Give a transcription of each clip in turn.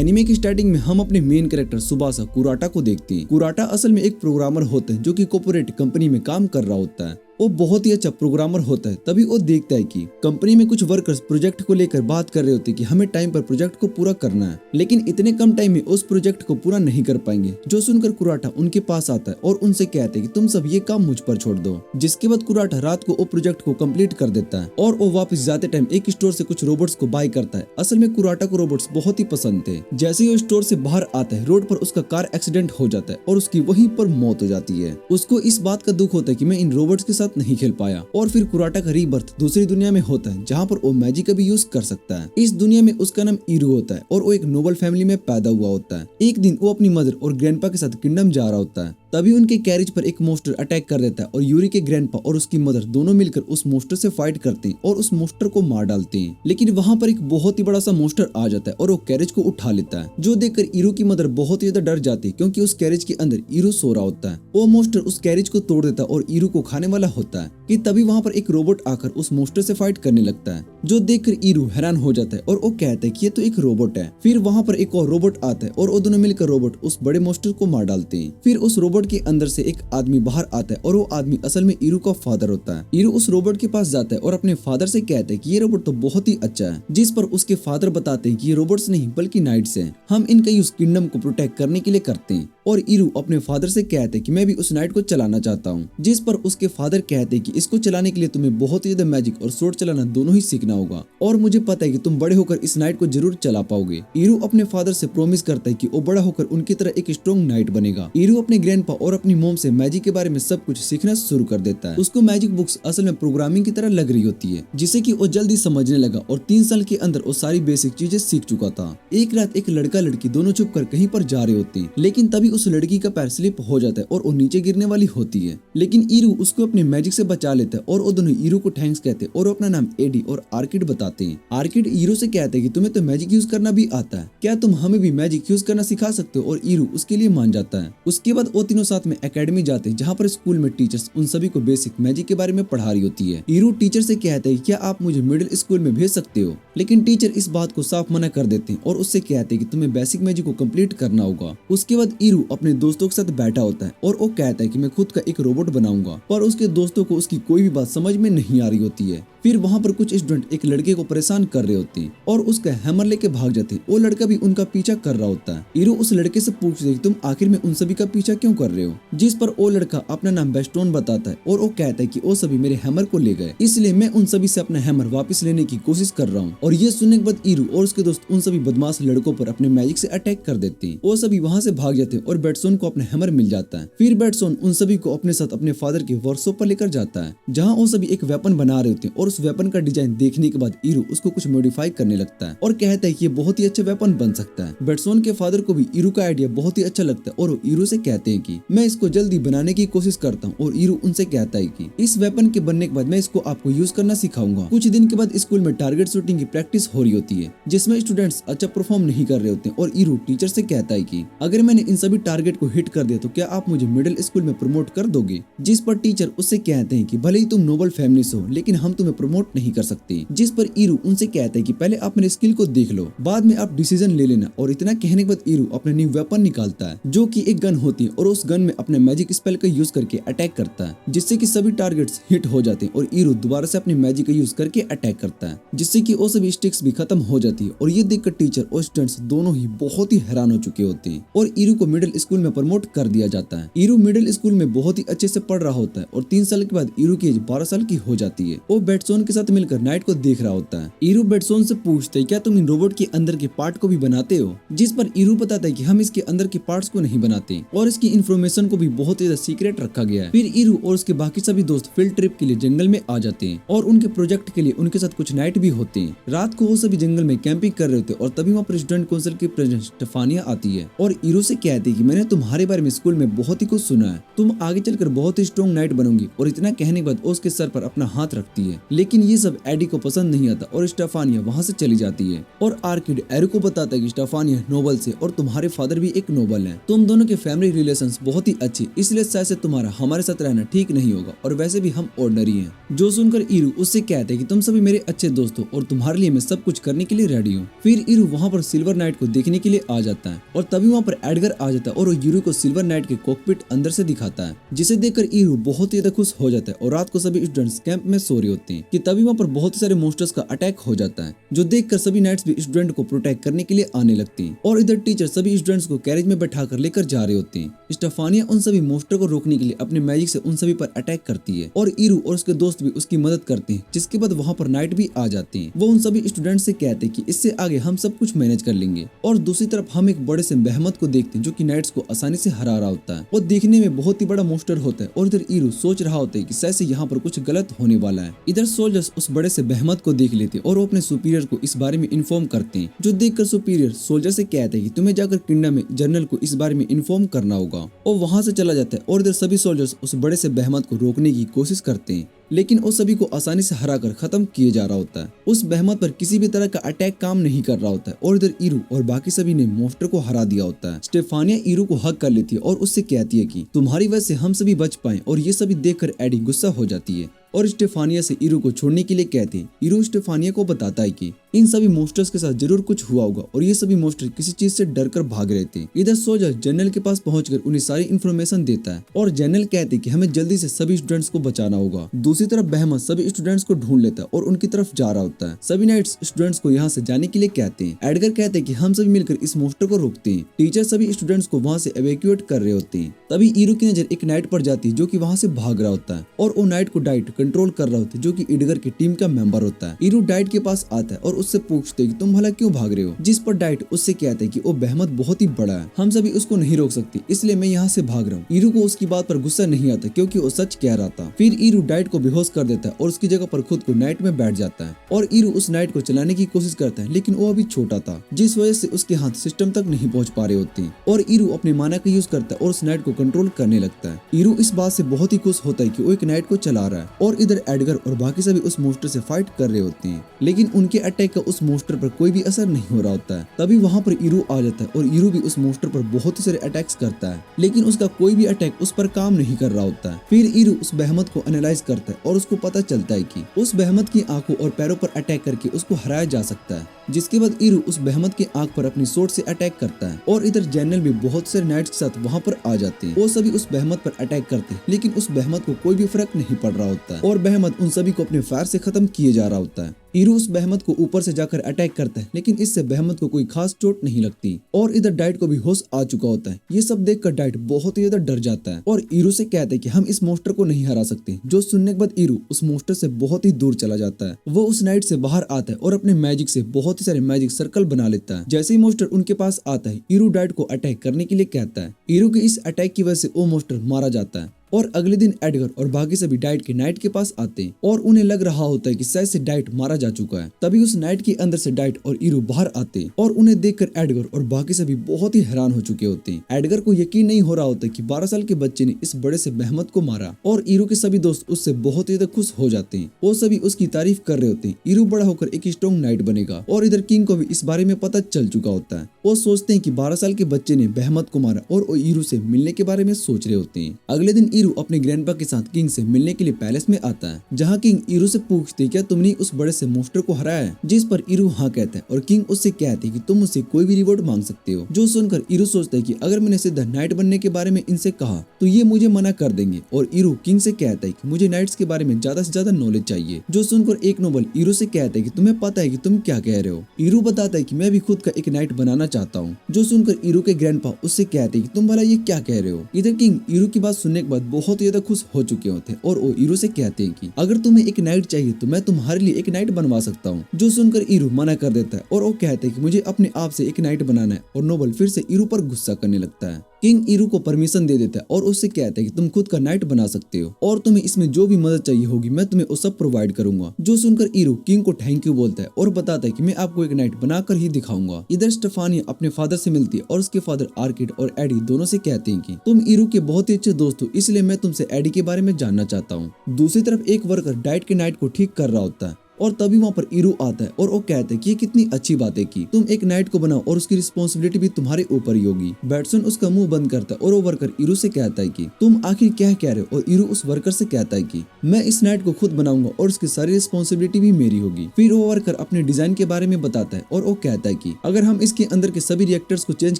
Anime की starting में हम अपने मेन कैरेक्टर सुबासा कुराटा को देखते हैं। कुराटा असल में एक प्रोग्रामर होता है जो कि कॉर्पोरेट कंपनी में काम कर रहा होता है। वो बहुत ही अच्छा प्रोग्रामर होता है। तभी वो देखता है कि कंपनी में कुछ वर्कर्स प्रोजेक्ट को लेकर बात कर रहे होते हैं कि हमें टाइम पर प्रोजेक्ट को पूरा करना है, लेकिन इतने कम टाइम में उस प्रोजेक्ट को पूरा नहीं कर पाएंगे। जो सुनकर कुराटा उनके पास आता है और उनसे कहते हैं कि तुम सब ये काम मुझ पर छोड़ दो। जिसके बाद कुराटा रात को वो प्रोजेक्ट को कंप्लीट कर देता है और वो वापस जाते टाइम एक स्टोर से कुछ रोबोट्स को बाय करता है। असल में कुराटा को रोबोट्स बहुत ही पसंद थे। जैसे ही वो स्टोर से बाहर आता है, रोड पर उसका कार एक्सीडेंट हो जाता है और उसकी वहीं पर मौत हो जाती है। उसको इस बात का दुख होता है कि मैं इन रोबोट्स के साथ नहीं खेल पाया। और फिर कुराटा का रीबर्थ दूसरी दुनिया में होता है जहाँ पर वो मैजिक का भी यूज कर सकता है। इस दुनिया में उसका नाम ईरू होता है और वो एक नोबल फैमिली में पैदा हुआ होता है। एक दिन वो अपनी मदर और ग्रैंडपा के साथ किंगडम जा रहा होता है। तभी उनके कैरेज पर एक मोस्टर अटैक कर देता है और यूरी के ग्रैंडपा और उसकी मदर दोनों मिलकर उस मोस्टर से फाइट करते हैं और उस मोस्टर को मार डालते हैं। लेकिन वहाँ पर एक बहुत ही बड़ा सा मोस्टर आ जाता है और वो कैरेज को उठा लेता है, जो देखकर ईरू की मदर बहुत ही ज्यादा डर जाती है क्योंकि उस कैरेज के अंदर ईरू सो रहा होता है। वो मोस्टर उस कैरेज को तोड़ देता है और ईरू को खाने वाला होता है कि तभी वहाँ पर एक रोबोट आकर उस मोस्टर से फाइट करने लगता है, जो देखकर ईरू हैरान हो जाता है और वो कहता है कि ये तो एक रोबोट है। फिर वहाँ पर एक और रोबोट आता है और वो दोनों मिलकर रोबोट उस बड़े मोस्टर को मार डालते हैं। फिर उस रोबोट के अंदर से एक आदमी बाहर आता है और वो आदमी असल में ईरू का फादर होता है। ईरू उस रोबोट के पास जाता है और अपने फादर से कहता है कि ये रोबोट तो बहुत ही अच्छा है। जिस पर उसके फादर बताते हैं कि ये रोबोट्स नहीं बल्कि नाइट्स हैं। हम इनका यूज किंगडम को प्रोटेक्ट करने के लिए करते हैं। और ईरू अपने फादर से कहते हैं कि मैं भी उस नाइट को चलाना चाहता हूँ। जिस पर उसके फादर कहते हैं कि इसको चलाने के लिए तुम्हें बहुत ही ज्यादा मैजिक और स्वॉर्ड चलाना दोनों ही सीखना होगा और मुझे पता है कि तुम बड़े होकर इस नाइट को जरूर चला पाओगे। ईरू अपने फादर से प्रॉमिस करता है कि वो बड़ा होकर उनकी तरह एक स्ट्रॉन्ग नाइट बनेगा। ईरू अपने ग्रैंडपा और अपनी मॉम से मैजिक के बारे में सब कुछ सीखना शुरू कर देता है। उसको मैजिक बुक्स असल में प्रोग्रामिंग की तरह लग रही होती है, जिसे कि वो जल्दी समझने लगा और 3 साल के अंदर वो सारी बेसिक चीजें सीख चुका था। एक रात एक लड़का लड़की दोनों छुप कर कहीं पर जा रहे होते हैं, लेकिन तभी उस लड़की का पैर स्लिप हो जाता है और वो नीचे गिरने वाली होती है। लेकिन ईरू उसको अपने मैजिक से बचा लेता है और वो दोनों ईरू को थैंक्स कहते हैं और अपना नाम एडी और आर्किड बताते हैं। आर्किड ईरू से कहते हैं कि तुम्हें तो मैजिक यूज करना भी आता है, क्या तुम हमें भी मैजिक यूज करना सिखा सकते हो? और ईरू उसके लिए मान जाता है। उसके बाद वो तीनों साथ में एकेडमी जाते हैं जहाँ पर स्कूल में टीचर्स उन सभी को बेसिक मैजिक के बारे में पढ़ा रही होती है। ईरू टीचर से कहता है क्या आप मुझे मिडिल स्कूल में भेज सकते हो, लेकिन टीचर इस बात को साफ मना कर देते हैं और उससे कहते हैं कि तुम्हें बेसिक मैजिक को कंप्लीट करना होगा। उसके बाद ईरू अपने दोस्तों के साथ बैठा होता है और वो कहता है कि मैं खुद का एक रोबोट बनाऊंगा, पर उसके दोस्तों को उसकी कोई भी बात समझ में नहीं आ रही होती है। फिर वहाँ पर कुछ स्टूडेंट एक लड़के को परेशान कर रहे होते हैं और उसका हैमर लेके भाग जाते हैं। वो लड़का भी उनका पीछा कर रहा होता है। ईरू उस लड़के से पूछते हैं कि तुम आखिर में उन सभी का पीछा क्यों कर रहे हो? जिस पर वो लड़का अपना नाम बेस्टोन बताता है और वो कहता है कि वो सभी मेरे हैमर को ले गए, इसलिए मैं उन सभी से अपना हैमर वापस लेने की कोशिश कर रहा हूँ। और ये सुनने के बाद ईरू और उसके दोस्त उन सभी बदमाश लड़कों पर अपने मैजिक से अटैक कर देते हैं। वो सभी वहाँ से भाग जाते हैं और बेटसोन को अपना हैमर मिल जाता है। फिर बेटसोन उन सभी को अपने साथ अपने फादर के वर्कशॉप पर लेकर जाता है, जहाँ वो सभी एक वेपन बना रहे होते हैं और उस वेपन का डिजाइन देखने के बाद ईरू उसको कुछ मॉडिफाई करने लगता है और कहता है कि ये बहुत ही अच्छा वेपन बन सकता है। बेटसोन के फादर को भी ईरू का आइडिया बहुत ही अच्छा लगता है और वो ईरू से कहते हैं कि मैं इसको जल्दी बनाने की कोशिश करता हूँ। और ईरू उनसे कहता है कि इस वेपन के बनने के बाद मैं इसको आपको यूज करना सिखाऊंगा। कुछ दिन के बाद स्कूल में टारगेट शूटिंग की प्रैक्टिस हो रही होती है, जिसमें स्टूडेंट्स अच्छा परफॉर्म नहीं कर रहे होते हैं और ईरू टीचर से कहता है कि अगर मैंने इन सभी टारगेट को हिट कर दिया तो क्या आप मुझे मिडिल स्कूल में प्रमोट कर दोगे? जिस पर टीचर उससे कहते हैं कि भले ही तुम नोबल फैमिली से हो, लेकिन हम तुम्हें प्रमोट नहीं कर सकते। जिस पर ईरू उनसे कहता है कि पहले आप मेरे स्किल को देख लो, बाद में आप डिसीजन ले लेना। और इतना कहने के बाद ईरू अपने न्यू वेपन निकालता है, जो कि एक गन होती है और उस गन में अपने मैजिक स्पेल का यूज करके अटैक करता है, जिससे कि सभी टारगेट्स हिट हो जाते हैं और ईरू दोबारा से अपनी मैजिक का यूज करके अटैक करता है, जिससे कि वो सभी स्टिक्स भी खत्म हो जाती है। और ये देखकर टीचर और स्टूडेंट्स दोनों ही बहुत ही हैरान हो चुके होते हैं और ईरू को मिडिल स्कूल में प्रमोट कर दिया जाता है। ईरू मिडिल स्कूल में बहुत ही अच्छे से पढ़ रहा होता है और 3 साल के बाद ईरू की एज 12 साल की हो जाती है। वो बेटसोन के साथ मिलकर नाइट को देख रहा होता है। ईरू बेटसोन से पूछते हैं क्या तुम इन रोबोट के अंदर के पार्ट को भी बनाते हो? जिस पर ईरू बताता है कि हम इसके अंदर के पार्ट्स को नहीं बनाते और इसकी इन्फॉर्मेशन को भी बहुत ही ज्यादा सीक्रेट रखा गया है। फिर ईरू और उसके बाकी सभी दोस्त फील्ड ट्रिप के लिए जंगल में आ जाते हैं और उनके प्रोजेक्ट के लिए उनके साथ कुछ नाइट भी होते हैं। रात को वो सभी जंगल में कैंपिंग कर रहे होते हैं और तभी वहाँ प्रेसिडेंट काउंसिल की प्रेसिडेंट स्टेफानिया आती है और ईरू से कहती है कि मैंने तुम्हारे बारे में स्कूल में बहुत ही कुछ सुना है, तुम आगे चलकर बहुत ही स्ट्रॉन्ग नाइट बनोगी। और इतना कहने के बाद उसके सर पर अपना हाथ रखती है, लेकिन ये सब एडी को पसंद नहीं आता और स्टेफानिया वहाँ से चली जाती है। और आर्किड एरो को बताता है कि स्टेफानिया नोबल से और तुम्हारे फादर भी एक नोबल है, तुम दोनों के फैमिली रिलेशंस बहुत ही अच्छे, इसलिए शायद से तुम्हारा हमारे साथ रहना ठीक नहीं होगा और वैसे भी हम ऑर्डिनरी हैं। जो सुनकर ईरू उससे कहते हैं कि तुम सभी मेरे अच्छे दोस्त हो और तुम्हारे लिए मैं सब कुछ करने के लिए रेडी हूँ। फिर ईरू वहाँ पर सिल्वर नाइट को देखने के लिए आ जाता है और तभी वहाँ पर एडगर आ जाता है और वो ईरू को सिल्वर नाइट के कॉकपिट अंदर से दिखाता है, जिसे देखकर ईरू बहुत ही ज्यादा खुश हो जाता है। और रात को सभी स्टूडेंट्स कैंप में सो रहे होते हैं कि तभी वहाँ पर बहुत सारे मोस्टर्स का अटैक हो जाता है, जो देखकर सभी नाइट्स भी स्टूडेंट को प्रोटेक्ट करने के लिए आने लगती हैं। और इधर टीचर सभी स्टूडेंट्स को कैरेज में बैठाकर लेकर जा रहे होते हैं। स्टेफानिया उन सभी मोस्टर को रोकने के लिए अपने मैजिक से उन सभी पर अटैक करती है और ईरू और उसके दोस्त भी उसकी मदद करते हैं, जिसके बाद वहाँ पर नाइट भी आ जाते हैं। वो उन सभी स्टूडेंट्स से कहते हैं कि इससे आगे हम सब कुछ मैनेज कर लेंगे। और दूसरी तरफ हम एक बड़े से बेहमत को देखते हैं जो कि नाइट्स को आसानी से हरा रहा होता है। वो देखने में बहुत ही बड़ा मोस्टर होता है और इधर ईरू सोच रहा होता है कि शायद से यहाँ पर कुछ गलत होने वाला है। इधर सोल्जर्स उस बड़े से बेहमत को देख लेते हैं और वो अपने सुपीरियर को इस बारे में इन्फॉर्म करते हैं, जो देखकर सुपीरियर सोल्जर से कहते हैं कि तुम्हें जाकर किंगडम में जनरल को इस बारे में इन्फॉर्म करना होगा। और वहाँ से चला जाता है और इधर सभी सोल्जर्स उस बड़े से बेहमत को रोकने की कोशिश करते हैं, लेकिन वो सभी को आसानी से हराकर खत्म किए जा रहा होता है। उस बेहमत पर किसी भी तरह का अटैक काम नहीं कर रहा होता है और इधर ईरू और बाकी सभी ने मोस्टर को हरा दिया होता है। स्टेफानिया ईरू को हक कर लेती है और उससे कहती है कि तुम्हारी वजह से हम सभी बच पाए, और ये सभी देखकर एडी गुस्सा हो जाती है और स्टेफानिया से ईरू को छोड़ने के लिए कहते हैं। ईरू स्टेफानिया को बताता है कि इन सभी मोस्टर्स के साथ जरूर कुछ हुआ होगा और ये सभी मोस्टर किसी चीज से डरकर भाग रहे थे। इधर सोल्जर जनरल के पास पहुंचकर उन्हें सारी इन्फॉर्मेशन देता है और जनरल कहते हैं कि हमें जल्दी से सभी स्टूडेंट्स को बचाना होगा। दूसरी तरफ बेहमत सभी स्टूडेंट्स को ढूंढ लेता है और उनकी तरफ जा रहा होता है। सभी नाइट्स स्टूडेंट्स को यहाँ से जाने के लिए कहते हैं। एडगर कहते हैं कि हम सभी मिलकर इस मोस्टर को रोकते हैं। टीचर सभी स्टूडेंट्स को वहाँ से एवेक्यूएट कर रहे होते हैं। तभी ईरू की नजर एक नाइट पर जाती है जो कि वहाँ से भाग रहा होता है और वो नाइट को डाइट कंट्रोल कर रहा होता है, जो कि एडगर की टीम का मेंबर होता है। ईरू डाइट के पास आता है और उससे पूछते हैं कि तुम भला क्यों भाग रहे हो, जिस पर डाइट उससे कहते हैं कि वो बेहमत बहुत ही बड़ा है, हम सभी उसको नहीं रोक सकते, इसलिए मैं यहाँ से भाग रहा हूँ। ईरू को उसकी बात पर गुस्सा नहीं आता क्योंकि वो सच कह रहा था। फिर ईरू डाइट को बेहोश कर देता है और उसकी जगह पर खुद को नाइट में बैठ जाता है और ईरू उस नाइट को चलाने की कोशिश करता है, लेकिन वो अभी छोटा था जिस वजह से उसके हाथ सिस्टम तक नहीं पहुँच पा रहे होते और ईरू अपने माना का यूज करता है और उस नाइट को कंट्रोल करने लगता है। ईरू इस बात से बहुत ही खुश होता है कि वो एक नाइट को चला रहा है और इधर एडगर और बाकी सभी उस मोस्टर से फाइट कर रहे होते हैं, लेकिन उनके अटैक का उस मोस्टर पर कोई भी असर नहीं हो रहा होता है। तभी वहाँ पर ईरू आ जाता है और ईरू भी उस मोस्टर पर बहुत ही सारे अटैक्स करता है, लेकिन उसका कोई भी अटैक उस पर काम नहीं कर रहा होता है। फिर ईरू उस बेहमत को एनालाइज करता है और उसको पता चलता है कि उस बेहमत की आंखों और पैरों पर अटैक करके उसको हराया जा सकता है, जिसके बाद ईरू उस बेहमत की आंख पर अपनी सोर्ड से अटैक करता है और इधर जनरल भी बहुत सारे नाइट्स के साथ वहाँ पर आ जाते हैं। वो सभी उस बेहमत पर अटैक करते हैं, लेकिन उस बेहमत को कोई भी फर्क नहीं पड़ रहा होता है और बेहमत उन सभी को अपने फायर से खत्म किए जा रहा होता है। ईरू उस बेहमत को ऊपर से जाकर अटैक करता है, लेकिन इससे बेहमत को कोई खास चोट नहीं लगती और इधर डाइट को भी होश आ चुका होता है। ये सब देखकर डाइट बहुत ही ज्यादा डर जाता है और ईरू से कहता है कि हम इस मोस्टर को नहीं हरा सकते, जो सुनने के बाद ईरू उस मोस्टर से बहुत ही दूर चला जाता है। वो उस नाइट से बाहर आता है और अपने मैजिक से बहुत ही सारे मैजिक सर्कल बना लेता है। जैसे ही मोस्टर उनके पास आता है, ईरू डाइट को अटैक करने के लिए कहता है। ईरू के इस अटैक की वजह से वो मोस्टर मारा जाता है और अगले दिन एडगर और बाकी सभी डाइट के नाइट के पास आते हैं और उन्हें लग रहा होता है कि शायद से डाइट मारा जा चुका है। तभी उस नाइट के अंदर से डाइट और ईरू बाहर आते हैं और उन्हें देखकर एडगर और बाकी सभी बहुत ही हैरान हो चुके होते हैं। एडगर को यकीन नहीं हो रहा होता कि 12 साल के बच्चे ने इस बड़े से बेहमत को मारा और ईरू के सभी दोस्त उससे बहुत ही ज्यादा खुश हो जाते हैं। वो सभी उसकी तारीफ कर रहे होते हैं। ईरू बड़ा होकर एक स्ट्रॉन्ग नाइट बनेगा और इधर किंग को भी इस बारे में पता चल चुका होता है। वो सोचते हैं कि 12 साल के बच्चे ने बेहमत को मारा और वो ईरू से मिलने के बारे में सोच रहे होते हैं। अगले दिन ईरू अपने ग्रैंडपा के साथ किंग से मिलने के लिए पैलेस में आता है, जहाँ किंग ईरू से पूछते क्या तुमने उस बड़े से मोस्टर को हराया है, जिस पर ईरू हाँ कहता है और किंग उससे कहते कि तुम मुझसे कोई भी रिवॉर्ड मांग सकते हो। जो सुनकर ईरू सोचता है कि अगर मैंने सीधा नाइट बनने के बारे में इनसे कहा तो ये मुझे मना कर देंगे और ईरू किंग से कहता है कि मुझे नाइट्स के बारे में ज्यादा से ज्यादा नॉलेज चाहिए। जो सुनकर एक नोबल ईरू से कहता है कि तुम्हें पता है कि तुम क्या कह रहे हो। ईरू बताता है कि मैं भी खुद का एक नाइट बनाना चाहता हूँ। जो सुनकर ईरू के ग्रैंडपा उससे कहते हैं कि तुम भला ये क्या कह रहे हो। इधर किंग ईरू की बात सुनने के बाद बहुत ज्यादा खुश हो चुके होते और वो ईरू से कहते हैं कि अगर तुम्हें एक नाइट चाहिए तो मैं तुम्हारे लिए एक नाइट बनवा सकता हूँ। जो सुनकर ईरू मना कर देता है और वो कहते हैं कि मुझे अपने आप से एक नाइट बनाना है और नोबल फिर से ईरू पर गुस्सा करने लगता है। किंग ईरू को परमिशन दे देता है और उससे कहता है कि तुम खुद का नाइट बना सकते हो और तुम्हें इसमें जो भी मदद चाहिए होगी मैं तुम्हें वो सब प्रोवाइड करूंगा। जो सुनकर ईरू किंग को थैंक यू बोलता है और बताता है कि मैं आपको एक नाइट बनाकर ही दिखाऊंगा। इधर स्टेफानिया अपने फादर से मिलती है और उसके फादर आर्किड और एडी दोनों से कहते हैं कि तुम ईरू के बहुत ही अच्छे दोस्त हो, इसलिए मैं तुमसे एडी के बारे में जानना चाहता हूँ। दूसरी तरफ एक वर्कर डाइट के नाइट को ठीक कर रहा होता है और तभी वहाँ पर ईरू आता है और वो कहता है कि ये कितनी अच्छी बात है कि तुम एक नाइट को बनाओ और उसकी रिस्पॉन्सिबिलिटी भी तुम्हारे ऊपर ही होगी। बैटसन उसका मुंह बंद करता है और वो वर्कर ईरू से कहता है कि तुम आखिर क्या कह रहे हो, और ईरू उस वर्कर से कहता है कि मैं इस नाइट को खुद बनाऊंगा और उसकी सारी रिस्पॉन्सिबिलिटी भी मेरी होगी। फिर वो वर्कर अपने डिजाइन के बारे में बताता है और वो कहता है कि अगर हम इसके अंदर के सभी रिएक्टर्स को चेंज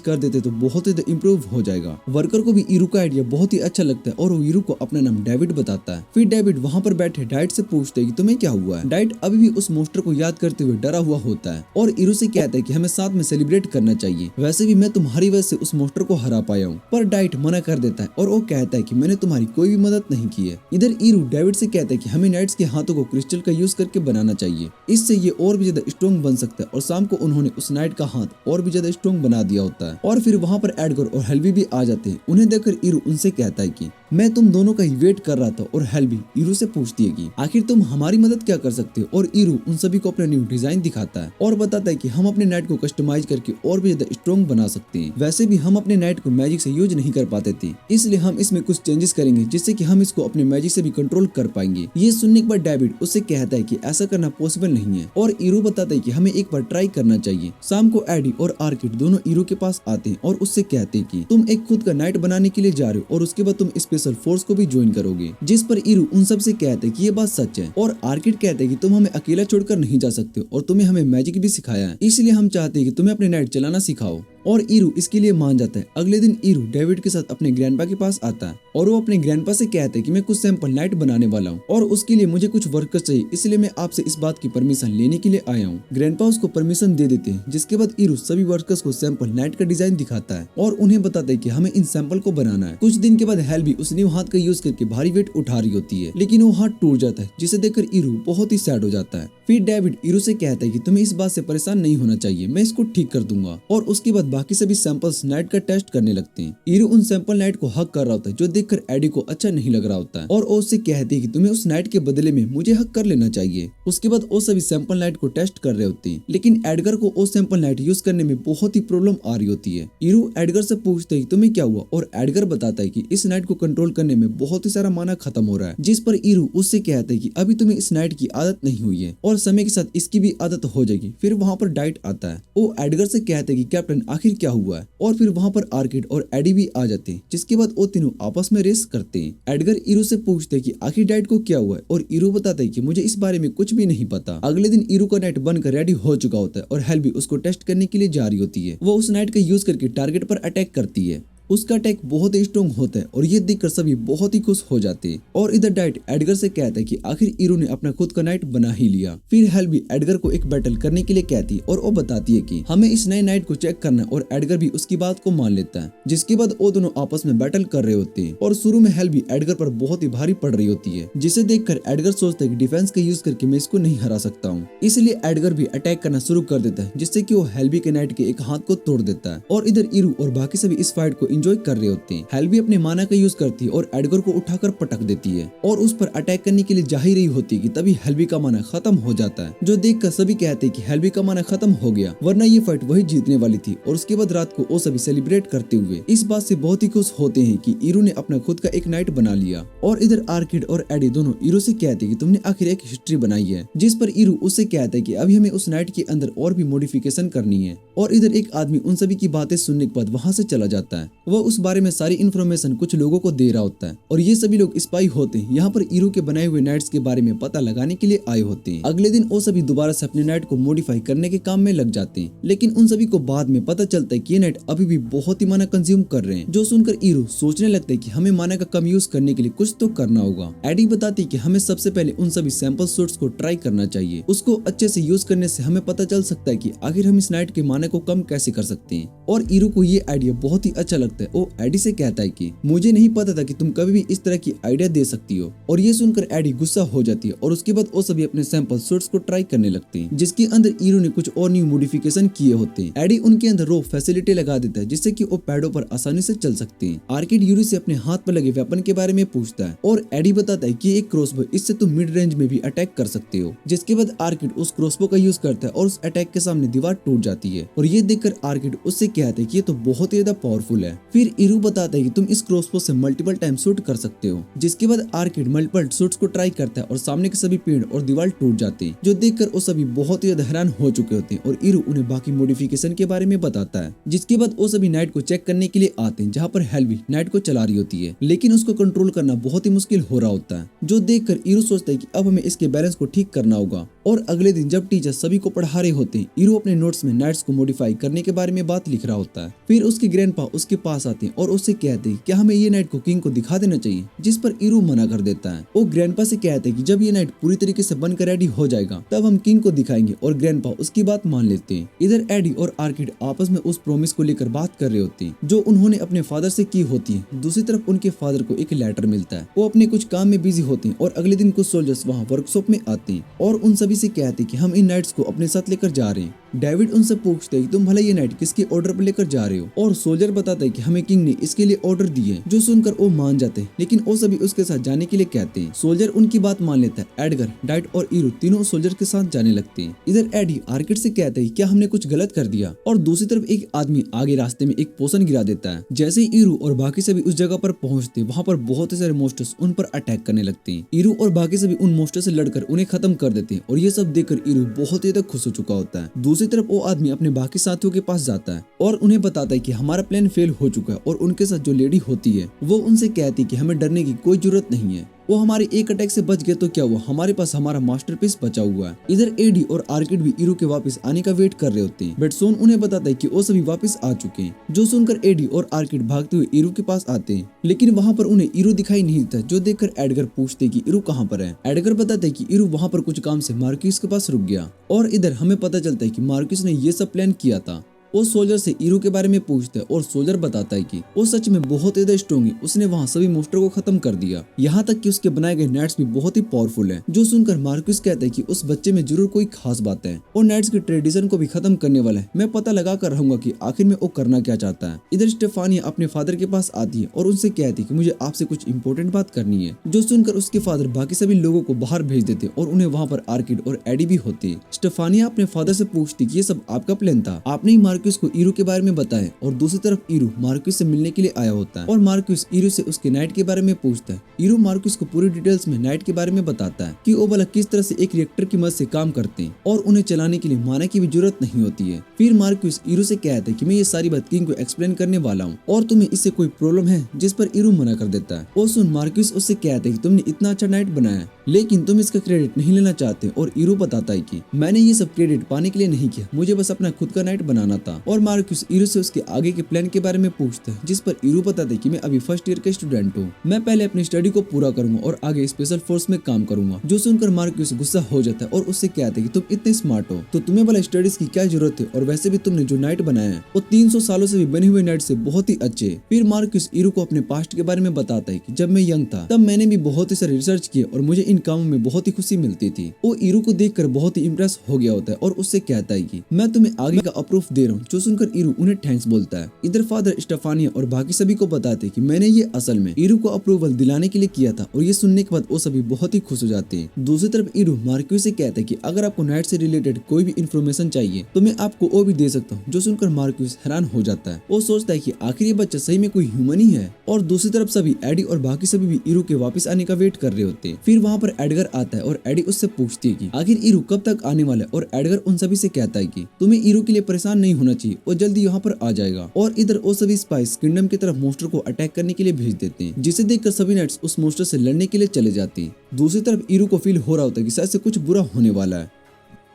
कर देते तो बहुत ही इम्प्रूव हो जाएगा। वर्कर को भी ईरू का आइडिया बहुत ही अच्छा लगता है और वो ईरू को अपना नाम डेविड बताता है। फिर डेविड वहाँ पर बैठे डाइट से पूछते है कि तुम्हें क्या हुआ है। डाइट अभी भी उस मोस्टर को याद करते हुए डरा हुआ होता है और ईरू से कहता है कि हमें साथ में सेलिब्रेट करना चाहिए, वैसे भी मैं तुम्हारी वजह से उस मोस्टर को हरा पाया हूँ। पर डाइट मना कर देता है और वो कहता है कि मैंने तुम्हारी कोई भी मदद नहीं की है। इधर ईरू डेविड से कहता है कि हमें नाइट्स के हाथों को क्रिस्टल का यूज करके बनाना चाहिए, इससे ये और भी ज्यादा स्ट्रॉन्ग बन सकता है। और शाम को उन्होंने उस नाइट का हाथ और भी ज्यादा स्ट्रॉन्ग बना दिया होता है। और फिर वहाँ पर एडगर और हेल्वी भी आ जाते हैं। उन्हें देखकर ईरू उनसे कहता है कि मैं तुम दोनों का ही वेट कर रहा था। और हेल्वी ईरू से पूछती है कि आखिर तुम हमारी मदद क्या कर सकते हो। और ईरू उन सभी को अपना न्यू डिजाइन दिखाता है और बताता है कि हम अपने नाइट को कस्टमाइज करके और भी ज्यादा स्ट्रॉन्ग बना सकते हैं। वैसे भी हम अपने नाइट को मैजिक से यूज नहीं कर पाते थे, इसलिए हम इसमें कुछ चेंजेस करेंगे जिससे कि हम इसको अपने मैजिक से भी कंट्रोल कर पाएंगे। ये सुनने के बाद डेविड उससे कहता है कि ऐसा करना पॉसिबल नहीं है और ईरू बताता है कि हमें एक बार ट्राई करना चाहिए। शाम को एडी और आर्किड दोनों ईरू के पास आते हैं और उससे कहते हैं कि तुम एक खुद का नाइट बनाने के लिए जा रहे हो और उसके बाद तुम स्पेशल फोर्स को भी ज्वाइन करोगे। जिस पर ईरू उन सब से कहते हैं कि ये बात सच है। और आर्किड कहते हैं कि तुम हमें अकेला छोड़कर नहीं जा सकते हो और तुम्हें हमें मैजिक भी सिखाया है, इसलिए हम चाहते हैं कि तुम्हें अपने नाइट चलाना सिखाओ। और ईरू इसके लिए मान जाता है। अगले दिन ईरू डेविड के साथ अपने ग्रैंडपा के पास आता है और वो अपने ग्रैंडपा से कहता है कि मैं कुछ सैंपल नाइट बनाने वाला हूँ और उसके लिए मुझे कुछ वर्कर्स चाहिए, इसलिए मैं आपसे इस बात की परमिशन लेने के लिए आया हूँ। ग्रैंडपा उसको परमिशन दे देते हैं, जिसके बाद ईरू सभी वर्कर्स को सैंपल नाइट का डिजाइन दिखाता है और उन्हें बताता है कि हमें इन सैंपल को बनाना है। कुछ दिन के बाद हेल्वी उस न्यू हाथ का यूज करके भारी वेट उठा रही होती है, लेकिन वो हाथ टूट जाता है, जिसे देखकर ईरू बहुत ही सैड हो जाता है। फिर डेविड ईरू से कहता है कि तुम्हें इस बात से परेशान नहीं होना चाहिए, मैं इसको ठीक कर दूंगा। और उसके बाद बाकी सभी सैंपल्स नाइट का टेस्ट करने लगते हैं। ईरू उन सैंपल नाइट को हक कर रहा होता है, जो देखकर एडी को अच्छा नहीं लग रहा होता है और वो उससे कहती है कि तुम्हें उस नाइट के बदले में मुझे हक कर लेना चाहिए। उसके बाद वो सभी सैंपल नाइट को टेस्ट कर रहे होते हैं, लेकिन एडगर को वो सैंपल नाइट यूज करने में बहुत ही प्रॉब्लम आ रही होती है। ईरू एडगर से पूछते है कि तुम्हें क्या हुआ और एडगर बताता है कि इस नाइट को कंट्रोल करने में बहुत ही सारा माना खत्म हो रहा है। जिस पर ईरू उससे कहता है कि अभी तुम्हें इस नाइट की आदत नहीं हुई है और समय के साथ इसकी भी आदत हो जाएगी। फिर वहाँ पर डाइट आता है, वो एडगर से कहते हैं कि कैप्टन आखिर क्या हुआ है। और फिर वहाँ पर आर्किड और एडी भी आ जाते हैं, जिसके बाद वो तीनों आपस में रेस करते हैं। एडगर ईरू से पूछते हैं कि आखिर डाइट को क्या हुआ है और ईरू बताता है कि मुझे इस बारे में कुछ भी नहीं पता। अगले दिन ईरू का नाइट बनकर रेडी हो चुका होता है और हेल्वी उसको टेस्ट करने के लिए जा रही होती है। वो उस नाइट का यूज करके टारगेट पर अटैक करती है। उसका अटैक बहुत ही स्ट्रॉन्ग होता है और ये देखकर सभी बहुत ही खुश हो जाते हैं। और इधर डाइट एडगर से कहता है कि आखिर ईरू ने अपना खुद का नाइट बना ही लिया। फिर हेल्वी एडगर को एक बैटल करने के लिए कहती है और वो बताती है कि हमें इस नए नाइट को चेक करना है और एडगर भी उसकी बात को मान लेता है। जिसके बाद वो दोनों आपस में बैटल कर रहे होते हैं और शुरू में हेल्वी एडगर पर बहुत ही भारी पड़ रही होती है, जिसे देखकर एडगर सोचता है कि डिफेंस का यूज करके मैं इसको नहीं हरा सकता हूँ। इसलिए एडगर भी अटैक करना शुरू कर देता है, जिससे कि वो हेल्वी के नाइट के एक हाथ को तोड़ देता है। और इधर ईरू और बाकी सभी इस फाइट को एंजॉय कर रहे होते हैं। हेल्वी अपने माना का यूज करती है और एडगर को उठाकर पटक देती है और उस पर अटैक करने के लिए जा ही रही होती है कि तभी हेल्वी का माना खत्म हो जाता है, जो देखकर सभी कहते हैं कि हेल्वी का माना खत्म हो गया, वरना ये फाइट वही जीतने वाली थी। और उसके बाद रात को वो सभी सेलिब्रेट करते हुए इस बात से बहुत ही खुश होते हैं कि ईरू ने अपना खुद का एक नाइट बना लिया। और इधर आर्किड और एडी दोनों ईरू से कहते हैं कि तुमने आखिर एक हिस्ट्री बनाई है। जिस पर ईरू उससे कहता है कि अभी हमें उस नाइट के अंदर और भी मॉडिफिकेशन करनी है। और इधर एक आदमी उन सभी की बातें सुनने के बाद वहाँ से चला जाता है। वह उस बारे में सारी इन्फॉर्मेशन कुछ लोगों को दे रहा होता है और ये सभी लोग स्पाई होते हैं। यहाँ पर ईरू के बनाए हुए नाइट्स के बारे में पता लगाने के लिए आए होते हैं। अगले दिन वो सभी दोबारा से अपने नाइट को मॉडिफाई करने के काम में लग जाते हैं, लेकिन उन सभी को बाद में पता चलता है कि ये नाइट अभी भी बहुत ही माना कंज्यूम कर रहे हैं, जो सुनकर ईरू सोचने लगता है कि हमें माना का कम यूज करने के लिए कुछ तो करना होगा। एडी बताती है कि हमें सबसे पहले उन सभी सैंपल सूट्स को ट्राई करना चाहिए। उसको अच्छे से यूज करने से हमें पता चल सकता है कि आखिर हम इस नाइट के माना को कम कैसे कर सकते हैं। और ईरू को ये आइडिया बहुत ही अच्छा लगता लगता है वो एडी से कहता है कि मुझे नहीं पता था कि तुम कभी भी इस तरह की आइडिया दे सकती हो। और ये सुनकर एडी गुस्सा हो जाती है और उसके बाद वो सभी अपने सैंपल सूट्स को ट्राई करने लगते हैं जिसके अंदर ईरू ने कुछ और न्यू मॉडिफिकेशन किए होते हैं। एडी उनके अंदर रो फैसिलिटी लगा देता है जिससे कि वो पैडों पर आसानी से चल सकते हैं। आर्किड यूरी से अपने हाथ पर लगे वेपन के बारे में पूछता है और एडी बताता है कि एक क्रॉसबो, इससे तुम मिड रेंज में भी अटैक कर सकते हो। जिसके बाद आर्किड उस क्रॉसबो का यूज करता है और उस अटैक के सामने दीवार टूट जाती है और ये देखकर आर्किड उससे कहता है कि ये तो बहुत ही ज्यादा पावरफुल है। फिर ईरू बताता है कि तुम इस क्रॉसबो से मल्टीपल टाइम शूट कर सकते हो। जिसके बाद आर्किड मल्टीपल शूट्स को ट्राई करता है और सामने के सभी पेड़ और दीवार टूट जाते हैं जो देखकर वो सभी बहुत ही ज्यादा हैरान हो चुके होते हैं और ईरू उन्हें बाकी मॉडिफिकेशन के बारे में बताता है। जिसके बाद वो सभी नाइट को चेक करने के लिए आते हैं जहाँ पर हेल्वी नाइट को चला रही होती है लेकिन उसको कंट्रोल करना बहुत ही मुश्किल हो रहा होता है जो देखकर ईरू सोचता है कि अब हमें इसके बैलेंस को ठीक करना होगा। और अगले दिन जब टीचर सभी को पढ़ा रहे होते हैं ईरू अपने नोट्स में नाइट्स को मॉडिफाई करने के बारे में बात लिख रहा होता है। फिर उसके ग्रैंडपा उसके पास आते हैं और उससे कहते हैं क्या हमें ये नाइट को किंग को दिखा देना चाहिए, जिस पर ईरू मना कर देता है। वो ग्रैंडपा से कहते हैं कि जब ये नाइट पूरी तरीके से बनकर रेडी हो जाएगा तब हम किंग को दिखाएंगे और ग्रैंडपा उसकी बात मान लेते हैं। इधर एडी और आर्किड आपस में उस प्रॉमिस को लेकर बात कर रहे होते हैं जो उन्होंने अपने फादर से की होती है। दूसरी तरफ उनके फादर को एक लेटर मिलता है। वो अपने कुछ काम में बिजी होते हैं और अगले दिन कुछ सोल्जर्स वहाँ वर्कशॉप में आते हैं और उन सभी से कहते हैं कि हम इन नाइट्स को अपने साथ लेकर जा रहे हैं। डेविड उनसे पूछते हैं कि तुम भला ये नाइट किसके ऑर्डर पर लेकर जा रहे हो और सोल्जर बताता है कि हमें किंग ने इसके लिए ऑर्डर दिए जो सुनकर वो मान जाते हैं लेकिन वो सभी उसके साथ जाने के लिए कहते हैं। सोल्जर उनकी बात मान लेता है। एडगर, डाइट और ईरू तीनों सोल्जर के साथ जाने लगते हैं। इधर एडी आर्किड से कहता है क्या हमने कुछ गलत कर दिया और दूसरी तरफ एक आदमी आगे रास्ते में एक पोशन गिरा देता है। जैसे ही ईरू और बाकी सभी उस जगह पर पहुंचते वहाँ पर बहुत सारे मोस्टर्स उन पर अटैक करने लगते हैं। ईरू और बाकी सभी उन मोस्टर से लड़कर उन्हें खत्म कर देते हैं और ये सब देखकर ईरू बहुत ही खुश हो चुका होता है। दूसरी तरफ वो आदमी अपने बाकी साथियों के पास जाता है और उन्हें बताता है कि हमारा प्लान फेल हो चुका है और उनके साथ जो लेडी होती है वो उनसे कहती है कि हमें डरने की कोई जरूरत नहीं है। वो हमारे एक अटैक से बच गए तो क्या हुआ, हमारे पास हमारा मास्टरपीस बचा हुआ है। इधर एडी और आर्किड भी ईरू के वापस आने का वेट कर रहे होते हैं बट सोन उन्हें बताता है कि वो सभी वापस आ चुके हैं। जो सुनकर एडी और आर्किड भागते हुए ईरू के पास आते हैं लेकिन वहाँ पर उन्हें ईरू दिखाई नहीं देता जो देखकर एडगर पूछते कि ईरू कहाँ पर है। एडगर बताता है कि ईरू वहाँ पर कुछ काम से मार्क्यूस के पास रुक गया और इधर हमें पता चलता है कि मार्क्यूस ने ये सब प्लान किया था। वो सोल्जर से ईरू के बारे में पूछता है और सोल्जर बताता है कि वो सच में बहुत ज्यादा स्ट्रॉन्ग है। उसने वहाँ सभी मोस्टर को खत्म कर दिया, यहाँ तक कि उसके बनाए गए नाइट्स भी बहुत ही पावरफुल है। जो सुनकर मार्क्यूस कहता है कि उस बच्चे में जरूर कोई खास बात है और नाइट्स के ट्रेडिशन को भी खत्म करने वाला है। मैं पता लगा कर रहूंगा कि आखिर में वो करना क्या चाहता है। इधर स्टेफानिया अपने फादर के पास आती है और उनसे कहती है कि मुझे आपसे कुछ इंपॉर्टेंट बात करनी है। जो सुनकर उसके फादर बाकी सभी लोगों को बाहर भेज देते और उन्हें वहाँ पर आर्किड और एडी भी होते। स्टेफानिया अपने फादर से पूछती कि ये सब आपका प्लान था, आपने ही मार्क्यूस को ईरू के बारे में बताया। और दूसरी तरफ ईरू मार्क्यूस से मिलने के लिए आया होता है और मार्क्यूस ईरू से उसके नाइट के बारे में पूछता है। ईरू मार्क्यूस को पूरी डिटेल्स में नाइट के बारे में बताता है कि वो भला किस तरह से एक रिएक्टर की मदद से काम करते हैं और उन्हें चलाने के लिए माना की भी जरूरत नहीं होती है। फिर मार्क्यूस ईरू से कहता है कि मैं ये सारी बात किंग को एक्सप्लेन करने वाला हूँ और तुम्हें इससे कोई प्रॉब्लम है, जिस पर ईरू मना कर देता है। और सुन मार्क्यूस उससे कहता है कि तुमने इतना अच्छा नाइट बनाया लेकिन तुम इसका क्रेडिट नहीं लेना चाहते और ईरू बताता है कि मैंने ये सब क्रेडिट पाने के लिए नहीं किया, मुझे बस अपना खुद का नाइट बनाना था। और मार्क्यूस ईरू से उसके आगे के प्लान के बारे में पूछता है जिस पर ईरू बताता है कि मैं अभी फर्स्ट ईयर का स्टूडेंट हूँ, मैं पहले अपनी स्टडी को पूरा करूंगा और आगे स्पेशल फोर्स में काम करूंगा। जो सुनकर मार्क्यूस गुस्सा हो जाता है और उससे कहता है कि तुम इतने स्मार्ट हो तो तुम्हें भला स्टडीज की क्या जरूरत है और वैसे भी तुमने जो नाइट बनाया है वो 300 सालों से भी बने हुए नाइट से बहुत ही अच्छे। फिर मार्क्यूस ईरू को अपने पास्ट के बारे में बताता है कि जब मैं यंग था तब मैंने भी बहुत ही सारे रिसर्च किए और मुझे इन कामों में बहुत ही खुशी मिलती थी। वो ईरू को देखकर बहुत ही इम्प्रेस हो गया होता है और उससे कहता है कि मैं तुम्हें आगे का अप्रूव दे रहा हूँ। जो सुनकर ईरू उन्हें थैंक्स बोलता है। इधर फादर स्टेफानिया और बाकी सभी को बताते कि मैंने ये असल में ईरू को अप्रूवल दिलाने के लिए किया था और ये सुनने के बाद वो सभी बहुत ही खुश हो जाते हैं। दूसरी तरफ ईरू मार्क्यूस से कहता है कि अगर आपको नाइट से रिलेटेड कोई भी इन्फॉर्मेशन चाहिए तो मैं आपको वो भी दे सकता हूँ। जो सुनकर मार्क्यूस हैरान हो जाता है। वो सोचता है कि आखिर ये बच्चा सही में कोई ह्यूमन ही है। और दूसरी तरफ सभी एडी और बाकी सभी भी ईरू के वापस आने का वेट कर रहे होते हैं। फिर वहाँ पर एडगर आता है और एडी उससे पूछती है कि आखिर ईरू कब तक आने वाला है और एडगर उन सभी से कहता है कि तुम्हें ईरू के लिए परेशान नहीं होना चाहिए, वो जल्दी यहाँ पर आ जाएगा। और इधर वो सभी स्पाइस किंगडम की तरफ मोस्टर को अटैक करने के लिए भेज देते हैं जिसे देखकर सभी नाइट्स उस मोस्टर से लड़ने के लिए चले जाते हैं। दूसरी तरफ ईरू को फील हो रहा होता है कि शायद से कुछ बुरा होने वाला है।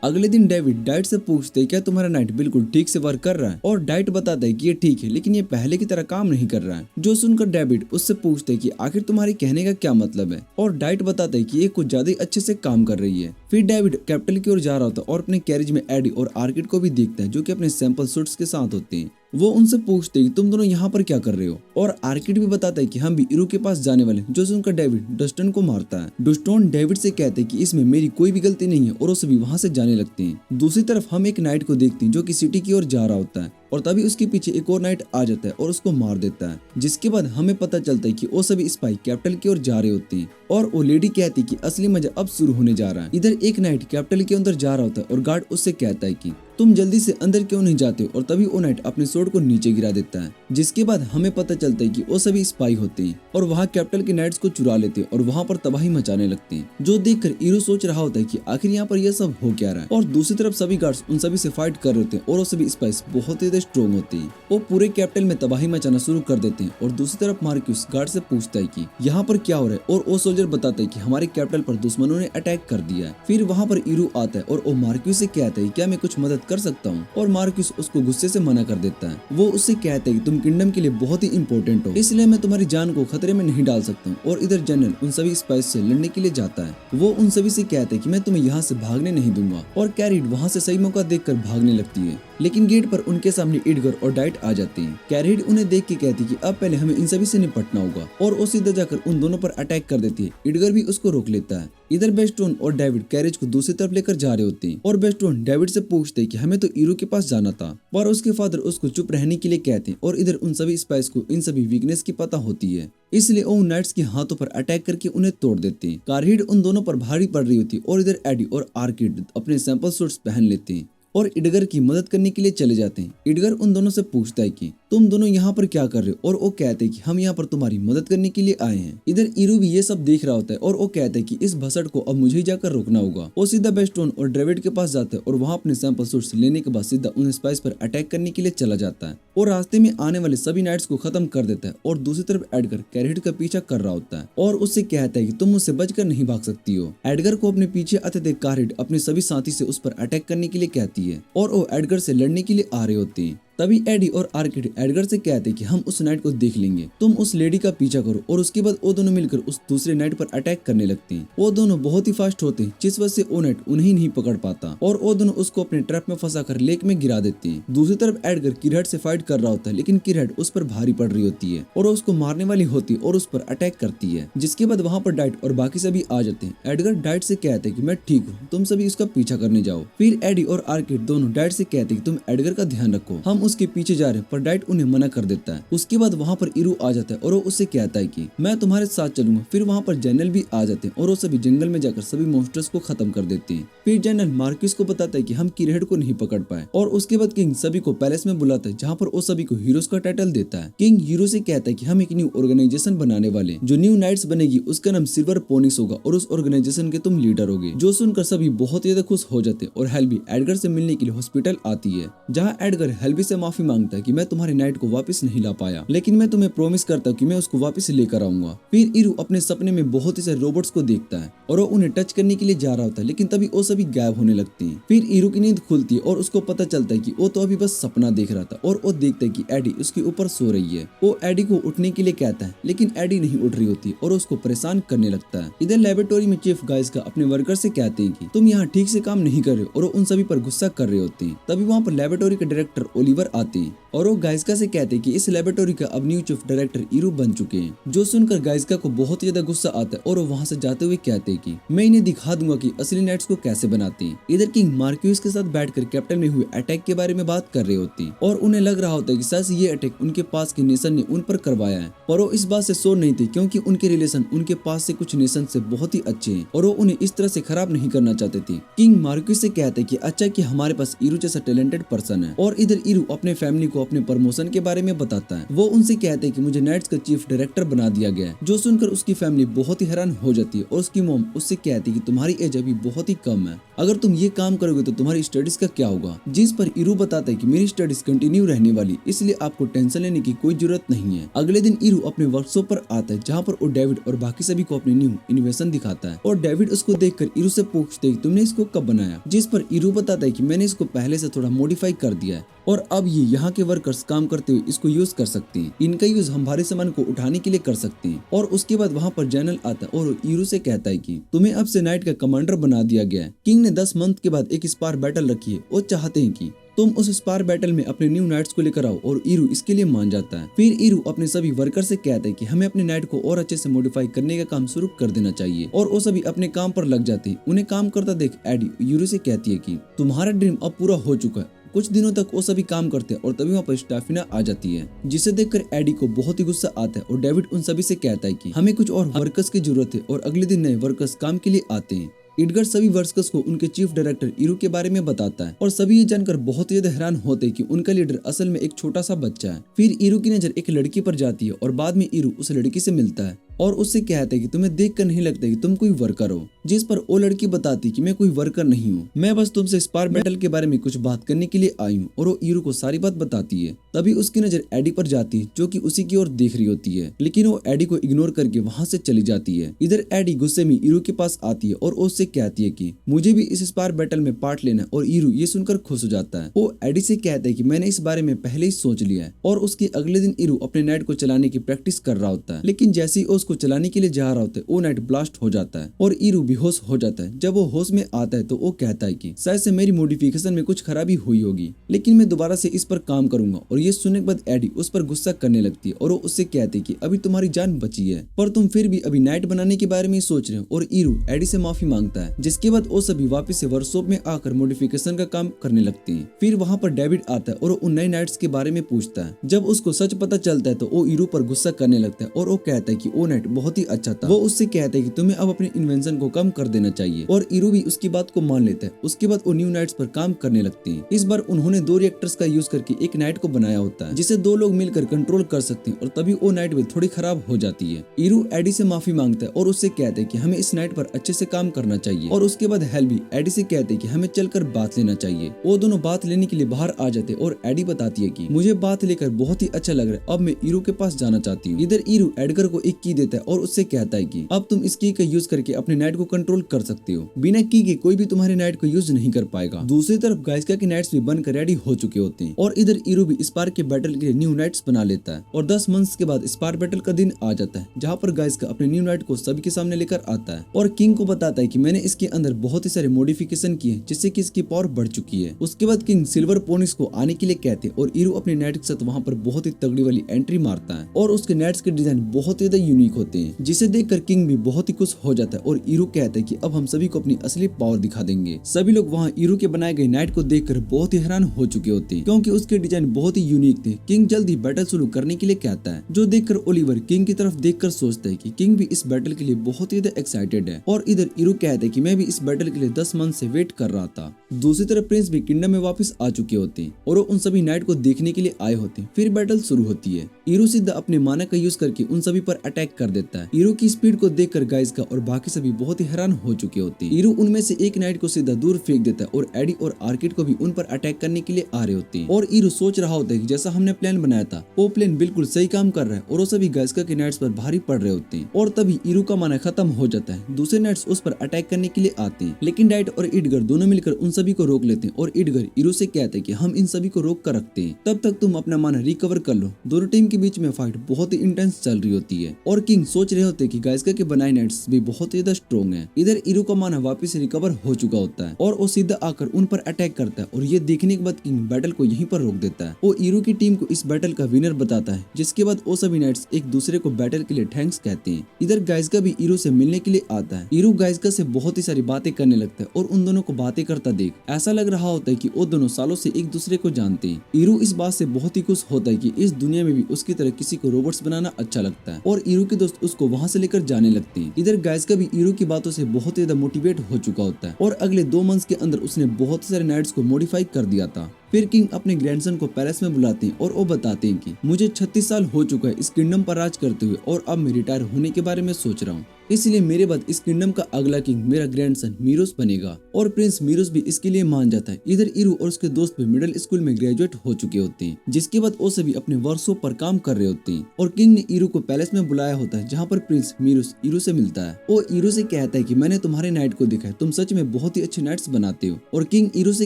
अगले दिन डेविड डाइट से पूछते हैं क्या तुम्हारा नाइट बिल्कुल ठीक से वर्क कर रहा है और डाइट बताता है कि ये ठीक है लेकिन ये पहले की तरह काम नहीं कर रहा है। जो सुनकर डेविड उससे पूछते हैं कि आखिर तुम्हारे कहने का क्या मतलब है और डाइट बताता है कि ये कुछ ज्यादा अच्छे से काम कर रही है। फिर डेविड कैपिटल की ओर जा रहा होता है और अपने कैरिज में एडी और आर्किड को भी देखता है जो कि अपने सैंपल सूट्स के साथ होते हैं। वो उनसे पूछते कि तुम दोनों यहाँ पर क्या कर रहे हो, और आर्किड भी बताता है कि हम भी ईरू के पास जाने वाले हैं, जो सुनकर डेविड डस्टन को मारता है। डस्टन डेविड से कहते हैं कि इसमें मेरी कोई भी गलती नहीं है और वो सभी वहाँ से जाने लगते हैं। दूसरी तरफ हम एक नाइट को देखते हैं जो कि सिटी की ओर जा रहा होता है, और तभी उसके पीछे एक और नाइट आ जाता है और उसको मार देता है, जिसके बाद हमें पता चलता है कि वो सभी स्पाई कैपिटल की ओर जा रहे होते हैं, और वो लेडी कहती है कि असली मजा अब शुरू होने जा रहा है। इधर एक नाइट कैपिटल के अंदर जा रहा होता है और गार्ड उससे कहता है कि तुम जल्दी से अंदर क्यों नहीं जाते हो, और तभी वो नाइट अपने स्वॉर्ड को नीचे गिरा देता है, जिसके बाद हमें पता चलता है कि वो सभी स्पाई होते हैं और वहाँ कैपिटल के नाइट्स को चुरा लेते हैं और वहाँ पर तबाही मचाने लगते हैं, जो देखकर ईरू सोच रहा होता है कि आखिर यहाँ पर यह सब हो क्या रहा है। और दूसरी तरफ सभी गार्ड्स उन सभी से फाइट कर रहे होते हैं और वो सभी स्पाइस बहुत ही स्ट्रॉन्ग होते हैं। वो पूरे कैपिटल में तबाही मचाना शुरू कर देते हैं, और दूसरी तरफ मार्क्यूस गार्ड से पूछता है कि यहाँ पर क्या हो रहा है, और वो सोल्जर बताता है कि हमारे कैपिटल पर दुश्मनों ने अटैक कर दिया है। फिर वहाँ पर ईरू आता है और वो मार्क्यूस से कहता है क्या मैं कुछ मदद कर सकता हूँ, और मार्क्यूस उसको गुस्से से मना कर देता है। वो उससे कहता है कि तुम किंगडम के लिए बहुत ही इंपॉर्टेंट हो, इसलिए मैं तुम्हारी जान को खतरे में नहीं डाल सकता हूँ। और इधर जनरल उन सभी स्पाइस से लड़ने के लिए जाता है। वो उन सभी से कहता है कि मैं तुम्हें यहाँ से भागने नहीं दूंगा, और कैरिड वहाँ से सही मौका देखकर भागने लगती है, लेकिन गेट पर उनके सामने एडगर और डाइट आ जाते हैं। कैरिड उन्हें देख के कहती कि अब पहले हमें इन सभी से निपटना होगा, और वो सीधा जाकर उन दोनों पर अटैक कर देती है। एडगर भी उसको रोक लेता है। इधर बेस्टोन और डेविड कैरेज को दूसरी तरफ लेकर जा रहे होते हैं, और बेस्टोन डेविड से पूछते हैं कि हमें तो ईरू के पास जाना था, पर उसके फादर उसको चुप रहने के लिए कहते हैं। और इधर उन सभी स्पाइस को इन सभी वीकनेस की पता होती है, इसलिए वो नाइट्स के हाथों पर अटैक करके उन्हें तोड़ देते हैं। कारहिड उन दोनों पर भारी पड़ रही होती है, और इधर एडी और आर्किड अपने सैंपल सूट्स पहन लेते हैं और एडगर की मदद करने के लिए चले जाते हैं। एडगर उन दोनों से पूछता है कि तुम दोनों यहाँ पर क्या कर रहे हो, और वो कहते हैं कि हम यहाँ पर तुम्हारी मदद करने के लिए आए हैं। इधर ईरू भी ये सब देख रहा होता है, और वो कहता है कि इस भसड़ को अब मुझे ही जाकर रोकना होगा। वो सीधा बेस्टोन और डेविड के पास जाता है, और वहाँ अपने सैंपल सूट्स लेने के बाद सीधा उन स्पाइस पर अटैक करने के लिए चला जाता है, और रास्ते में आने वाले सभी नाइट्स को खत्म कर देता है। और दूसरी तरफ एडगर कैरिड का पीछा कर रहा होता है, और उससे कहता है कि तुम मुझसे बचकर नहीं भाग सकती हो। एडगर को अपने पीछे आते देख कैरिड अपने सभी साथी से उस पर अटैक करने के लिए कहती है, और वो एडगर से लड़ने के लिए आ रहे होते हैं। तभी एडी और आर्किड एडगर से कहते हैं कि हम उस नाइट को देख लेंगे, तुम उस लेडी का पीछा करो। और उसके बाद वो दोनों मिलकर उस दूसरे नाइट पर अटैक करने लगते हैं। वो दोनों बहुत ही फास्ट होते हैं, जिस वजह से वो नाइट उन्हें नहीं पकड़ पाता, और वो दोनों उसको अपने ट्रैप में फंसाकर लेक में गिरा देते हैं। दूसरी तरफ एडगर किरहट से फाइट कर रहा होता है, लेकिन किरहट उस पर भारी पड़ रही होती है और उसको मारने वाली होती है और उस पर अटैक करती है, जिसके बाद वहाँ पर डाइट और बाकी सभी आ जाते हैं। एडगर डाइट से कहते हैं कि मैं ठीक हूँ, तुम सभी उसका पीछा करने जाओ। फिर एडी और आर्किड दोनों डाइट से कहते हैं कि तुम एडगर का ध्यान रखो, हम उसके पीछे जा रहे हैं, पर डाइट उन्हें मना कर देता है। उसके बाद वहाँ पर ईरू आ जाता है और वो उससे कहता है कि मैं तुम्हारे साथ चलूंगा। फिर वहाँ पर जनरल भी आ जाते हैं और वो सभी जंगल में जाकर सभी मॉन्स्टर्स को खत्म कर देते हैं। फिर जनरल मार्क्यूस को बताता है कि हम किरहेड को नहीं पकड़ पाए, और उसके बाद किंग सभी को पैलेस में बुलाता है, जहाँ पर वो सभी को हीरोज का टाइटल देता है। किंग हीरो से कहता है कि हम एक न्यू ऑर्गेनाइजेशन बनाने वाले, जो न्यू नाइट्स बनेगी उसका नाम सिल्वर पोनिस होगा, और उस ऑर्गेनाइजेशन के तुम लीडर होगे। जो सुनकर सभी बहुत ज्यादा खुश हो जाते हैं, और हेल्बी एडगर से मिलने के लिए हॉस्पिटल आती है, जहाँ एडगर हेल्बी से माफी मांगता है कि मैं तुम्हारे नाइट को वापस नहीं ला पाया, लेकिन मैं तुम्हें प्रॉमिस करता हूँ कि मैं उसको वापस लेकर आऊंगा। फिर ईरू अपने सपने में बहुत ही सारे रोबोट्स को देखता है और वो उन्हें टच करने के लिए जा रहा होता है, लेकिन तभी वो सभी गायब होने लगते हैं। फिर ईरू की नींद खुलती है और उसको पता चलता है कि वो तो अभी बस सपना देख रहा था, और वो देखता है कि एडी उसके ऊपर सो रही है। वो एडी को उठने के लिए कहता है, लेकिन एडी नहीं उठ रही होती और उसको परेशान करने लगता है। इधर लेबोरेटोरी में चीफ गाइस का अपने वर्कर से कहते हैं कि तुम यहाँ ठीक से काम नहीं कर रहे हो, और वो उन सभी पर गुस्सा कर रहे होते हैं। तभी वहाँ पर लेबोरेटोरी के डायरेक्टर ओलिवर आते हैं, और वो गाइस्का से कहते हैं कि इस लेबोरेटोरी का अब न्यू चीफ डायरेक्टर ईरू बन चुके हैं। जो सुनकर गाइस्का को बहुत ज्यादा गुस्सा आता है, और वो वहाँ से जाते हुए कहते हैं कि मैं इन्हें दिखा दूंगा कि असली नाइट्स को कैसे बनाते हैं। इधर किंग मार्क्यूस के साथ बैठकर कैपिटल में हुए अटैक के बारे में बात कर रहे होती हैं, और उन्हें लग रहा होता है कि शायद ये अटैक उनके पास के नेशन ने उन पर करवाया है, पर वो इस बात से श्योर नहीं थे, क्योंकि उनके रिलेशन उनके पास से कुछ नेशन से बहुत ही अच्छे हैं, और वो उन्हें इस तरह से खराब नहीं करना चाहते थे। किंग मार्क्यूस से कहते हैं कि अच्छा कि हमारे पास ईरू जैसा टैलेंटेड पर्सन है। और इधर ईरू अपने फैमिली को अपने प्रमोशन के बारे में बताता है। वो उनसे कहते हैं कि मुझे नाइट्स का चीफ डायरेक्टर बना दिया गया है। जो सुनकर उसकी फैमिली बहुत ही हैरान हो जाती है, और उसकी मॉम उससे कहती है कि तुम्हारी एज अभी बहुत ही कम है, अगर तुम ये काम करोगे तो तुम्हारी स्टडीज का क्या होगा। जिस पर ईरू बताता है कि मेरी स्टडीज कंटिन्यू रहने वाली, इसलिए आपको टेंशन लेने की कोई जरूरत नहीं है। अगले दिन ईरू अपने वर्कशॉप पर आता है, जहाँ पर वो डेविड और बाकी सभी को अपने न्यू इन्वेंशन दिखाता है, और डेविड उसको देखकर ईरू से पूछते हैं कि तुमने इसको कब बनाया। जिस पर ईरू बताता है कि मैंने इसको पहले से थोड़ा मॉडिफाई कर दिया है, और अब ये यहाँ के वर्कर्स काम करते हुए इसको यूज कर सकते हैं। इनका यूज हम भारी सामान को उठाने के लिए कर सकते हैं। और उसके बाद वहाँ पर जनरल आता है और ईरू से कहता है कि तुम्हें अब से नाइट का कमांडर बना दिया गया है। किंग ने 10 मंथ के बाद एक स्पार बैटल रखी है। वो चाहते हैं कि तुम उस स्पार बैटल में अपने न्यू नाइट्स को लेकर आओ और ईरू इसके लिए मान जाता है। फिर ईरू अपने सभी वर्कर से कहता है कि हमें अपने नाइट को और अच्छे से मॉडिफाई करने का काम शुरू कर देना चाहिए और वो सभी अपने काम पर लग जाते हैं। उन्हें काम करता देख एडी ईरू से कहती है कि तुम्हारा ड्रीम अब पूरा हो चुका है। कुछ दिनों तक वो सभी काम करते हैं और तभी वहाँ पर स्टाफिना आ जाती है, जिसे देखकर एडी को बहुत ही गुस्सा आता है और डेविड उन सभी से कहता है कि हमें कुछ और वर्कर्स की जरूरत है और अगले दिन नए वर्कर्स काम के लिए आते हैं। एडगर सभी वर्कर्स को उनके चीफ डायरेक्टर ईरू के बारे में बताता है और सभी ये जानकर बहुत ही ज्यादा हैरान होते हैं कि उनका लीडर असल में एक छोटा सा बच्चा है। फिर ईरू की नजर एक लड़की पर जाती है और बाद में ईरू उस लड़की से मिलता है और उससे कहता है कि तुम्हें देखकर नहीं लगता कि तुम कोई वर्कर हो, जिस पर वो लड़की बताती कि मैं कोई वर्कर नहीं हूँ, मैं बस तुमसे स्पार बैटल के बारे में कुछ बात करने के लिए आई हूँ। और वो ईरू को सारी बात बताती है। तभी उसकी नजर एडी पर जाती है जो कि उसी की ओर देख रही होती है, लेकिन वो एडी को इग्नोर करके वहाँ से चली जाती है। इधर एडी गुस्से में ईरू के पास आती है और उससे कहती है कि मुझे भी इस स्पार बैटल में पार्ट लेना है और ईरू ये सुनकर खुश हो जाता है। वो एडी से कहता है कि मैंने इस बारे में पहले ही सोच लिया है। और उसके अगले दिन ईरू अपने नाइट को चलाने की प्रैक्टिस कर रहा होता है, लेकिन जैसे ही उसको चलाने के लिए जा रहा होता है वो नाइट ब्लास्ट हो जाता है और ईरू बेहोश हो जाता है। जब वो होश में आता है तो वो कहता है कि शायद से मेरी मॉडिफिकेशन में कुछ खराबी हुई होगी, लेकिन मैं दोबारा से इस पर काम करूंगा। और ये सुनने के बाद एडी उस पर गुस्सा करने लगती है और वो उससे कहती है कि अभी तुम्हारी जान बची है पर तुम फिर भी अभी नाइट बनाने के बारे में ही सोच रहे हो। और ईरू एडी से माफी मांगता है, जिसके बाद वो सभी वापस से वर्कशॉप में आकर मॉडिफिकेशन का काम करने लगते हैं। फिर वहाँ पर डेविड आता है और उन नए नाइट्स के बारे में पूछता है। जब उसको सच पता चलता है तो वो ईरू पर गुस्सा करने लगता है और वो कहता है कि वो नाइट बहुत ही अच्छा था। वो उससे कहता है कि तुम्हें अब अपने इन्वेंशन को कम कर देना चाहिए और ईरू भी उसकी बात को मान लेता है। उसके बाद वो न्यू नाइट्स पर काम करने लगते हैं। इस बार उन्होंने 2 रिएक्टर्स का यूज करके एक नाइट को बनाया होता है जिसे 2 लोग मिलकर कंट्रोल कर सकते हैं और तभी वो नाइट भी थोड़ी खराब हो जाती है। ईरू एडी से माफी मांगता है और उससे कहते हैं कि हमें इस नाइट पर अच्छे से काम करना चाहिए। और उसके बाद हेल भी एडी से कहते हैं कि हमें चलकर बात लेना चाहिए। वो दोनों बात लेने के लिए बाहर आ जाते और एडी बताती है कि मुझे बात लेकर बहुत ही अच्छा लग रहा है, अब मैं ईरू के पास जाना चाहती हूँ। इधर ईरू एडगर को एक की देता है और उससे कहता है कि अब तुम इस की का यूज करके अपने नाइट को कंट्रोल कर सकते हो। बिना की के कोई भी तुम्हारे नाइट को यूज नहीं कर पाएगा। दूसरी तरफ गाइस्का के नाइट्स भी बनकर रेडी हो चुके होते हैं और इधर ईरू भी स्पार के बैटल के लिए न्यू नाइट्स बना लेता है। और 10 मंथ्स के बाद स्पार बैटल का दिन आ जाता है, जहाँ पर गाइस्का अपने न्यू नाइट को सभी के सामने लेकर आता है और किंग को बताता है कि मैंने इसके अंदर बहुत ही सारे मॉडिफिकेशन किए जिससे कि इसकी पावर बढ़ चुकी है। उसके बाद किंग सिल्वर पोनिक्स को आने के लिए कहते और ईरू अपने नाइट के साथ वहाँ पर बहुत ही तगड़ी वाली एंट्री मारता है और उसके नाइट्स के डिजाइन बहुत ही ज्यादा यूनिक होते हैं, जिसे देखकर किंग भी बहुत ही खुश हो जाता है और ईरू कहता है कि अब हम सभी को अपनी असली पावर दिखा देंगे। सभी लोग वहाँ ईरू के बनाए गए नाइट को देखकर बहुत ही हैरान हो चुके होते हैं क्योंकि उसके डिजाइन बहुत ही यूनिक थे। किंग जल्दी बैटल शुरू करने के लिए कहता है, जो देखकर ओलिवर किंग की तरफ देखकर सोचता है कि किंग भी इस बैटल के लिए बहुत ही ज्यादा एक्साइटेड है। और इधर ईरू कहता है कि मैं भी इस बैटल के लिए 10 मंथ से वेट कर रहा था। दूसरी तरफ प्रिंस भी किंगडम में वापस आ चुके होते हैं और वो उन सभी नाइट को देखने के लिए आए होते हैं। फिर बैटल शुरू होती है। ईरू सीधा अपने माना का यूज करके उन सभी पर अटैक कर देता है। ईरू की स्पीड को देखकर गाइस्का और बाकी सभी बहुत ही हैरान हो चुके होते हैं। ईरू उनमें से एक नाइट को सीधा दूर फेंक देता है और एडी और आर्किड को भी उन पर अटैक करने के लिए आ रहे होते हैं। और ईरू सोच रहा होता है कि जैसा हमने प्लान बनाया था वो प्लान बिल्कुल सही काम कर रहा है और वो सभी गाइस्का के नाइट्स पर भारी पड़ रहे होते हैं। और तभी ईरू का माना खत्म हो जाता है। दूसरे नाइट्स उस पर अटैक करने के लिए आते हैं, लेकिन डाइट और एडगर दोनों मिलकर उन सभी को रोक लेते हैं और एडगर ईरू से कहते हैं कि हम इन सभी को रोक कर रखते हैं, तब तक तुम अपना माना रिकवर कर लो। दोनों टीम के बीच में फाइट बहुत ही इंटेंस चल रही होती है और किंग सोच रहे होते हैं कि गाइस्का के बनाए नाइट्स भी बहुत ज्यादा स्ट्रॉन्ग है। इधर ईरू का माना वापस रिकवर हो चुका होता है और वो सीधा आकर उन पर अटैक करता है और ये देखने के बाद किंग बैटल को यहीं पर रोक देता है। वो ईरू की टीम को इस बैटल का विनर बताता है, जिसके बाद वो सभी नाइट्स एक दूसरे को बैटल के लिए थैंक्स कहते हैं। इधर गाइस्का भी ईरू से मिलने के लिए आता है। ईरू गाइस्का से बहुत ही सारी बातें करने लगता है और उन दोनों को बातें करता देख ऐसा लग रहा होता है कि वो दोनों सालों से एक दूसरे को जानते हैं। ईरू इस बात से बहुत ही खुश होता है कि इस दुनिया में भी उसकी तरह किसी को रोबोट्स बनाना अच्छा लगता है और ईरू के दोस्त उसको वहाँ से लेकर जाने लगते हैं। इधर गाइस्का भी ईरू की बातों से बहुत ज्यादा मोटिवेट हो चुका होता है और अगले 2 मंथ्स के अंदर उसने बहुत सारे नाइट्स को मॉडिफाई कर दिया था। फिर किंग अपने ग्रैंडसन को पैलेस में बुलाते हैं और वो बताते हैं कि मुझे 36 साल हो चुका है इस किंगडम पर राज करते हुए और अब मैं रिटायर होने के बारे में सोच रहा हूँ, इसलिए मेरे बाद इस किंगडम का अगला किंग मेरा ग्रैंडसन मीरोस बनेगा। और प्रिंस मीरोस भी इसके लिए मान जाता है। इधर ईरू और उसके दोस्त भी मिडिल स्कूल में ग्रेजुएट हो चुके होते हैं, जिसके बाद वो सभी अपने वर्कशॉप पर काम कर रहे होते हैं और किंग ने ईरू को पैलेस में बुलाया होता है, जहाँ पर प्रिंस मीरोस ईरू से मिलता है। वो ईरू से कहता है कि मैंने तुम्हारे नाइट को देखा है, तुम सच में बहुत ही अच्छे नाइट्स बनाते हो। और किंग ईरू से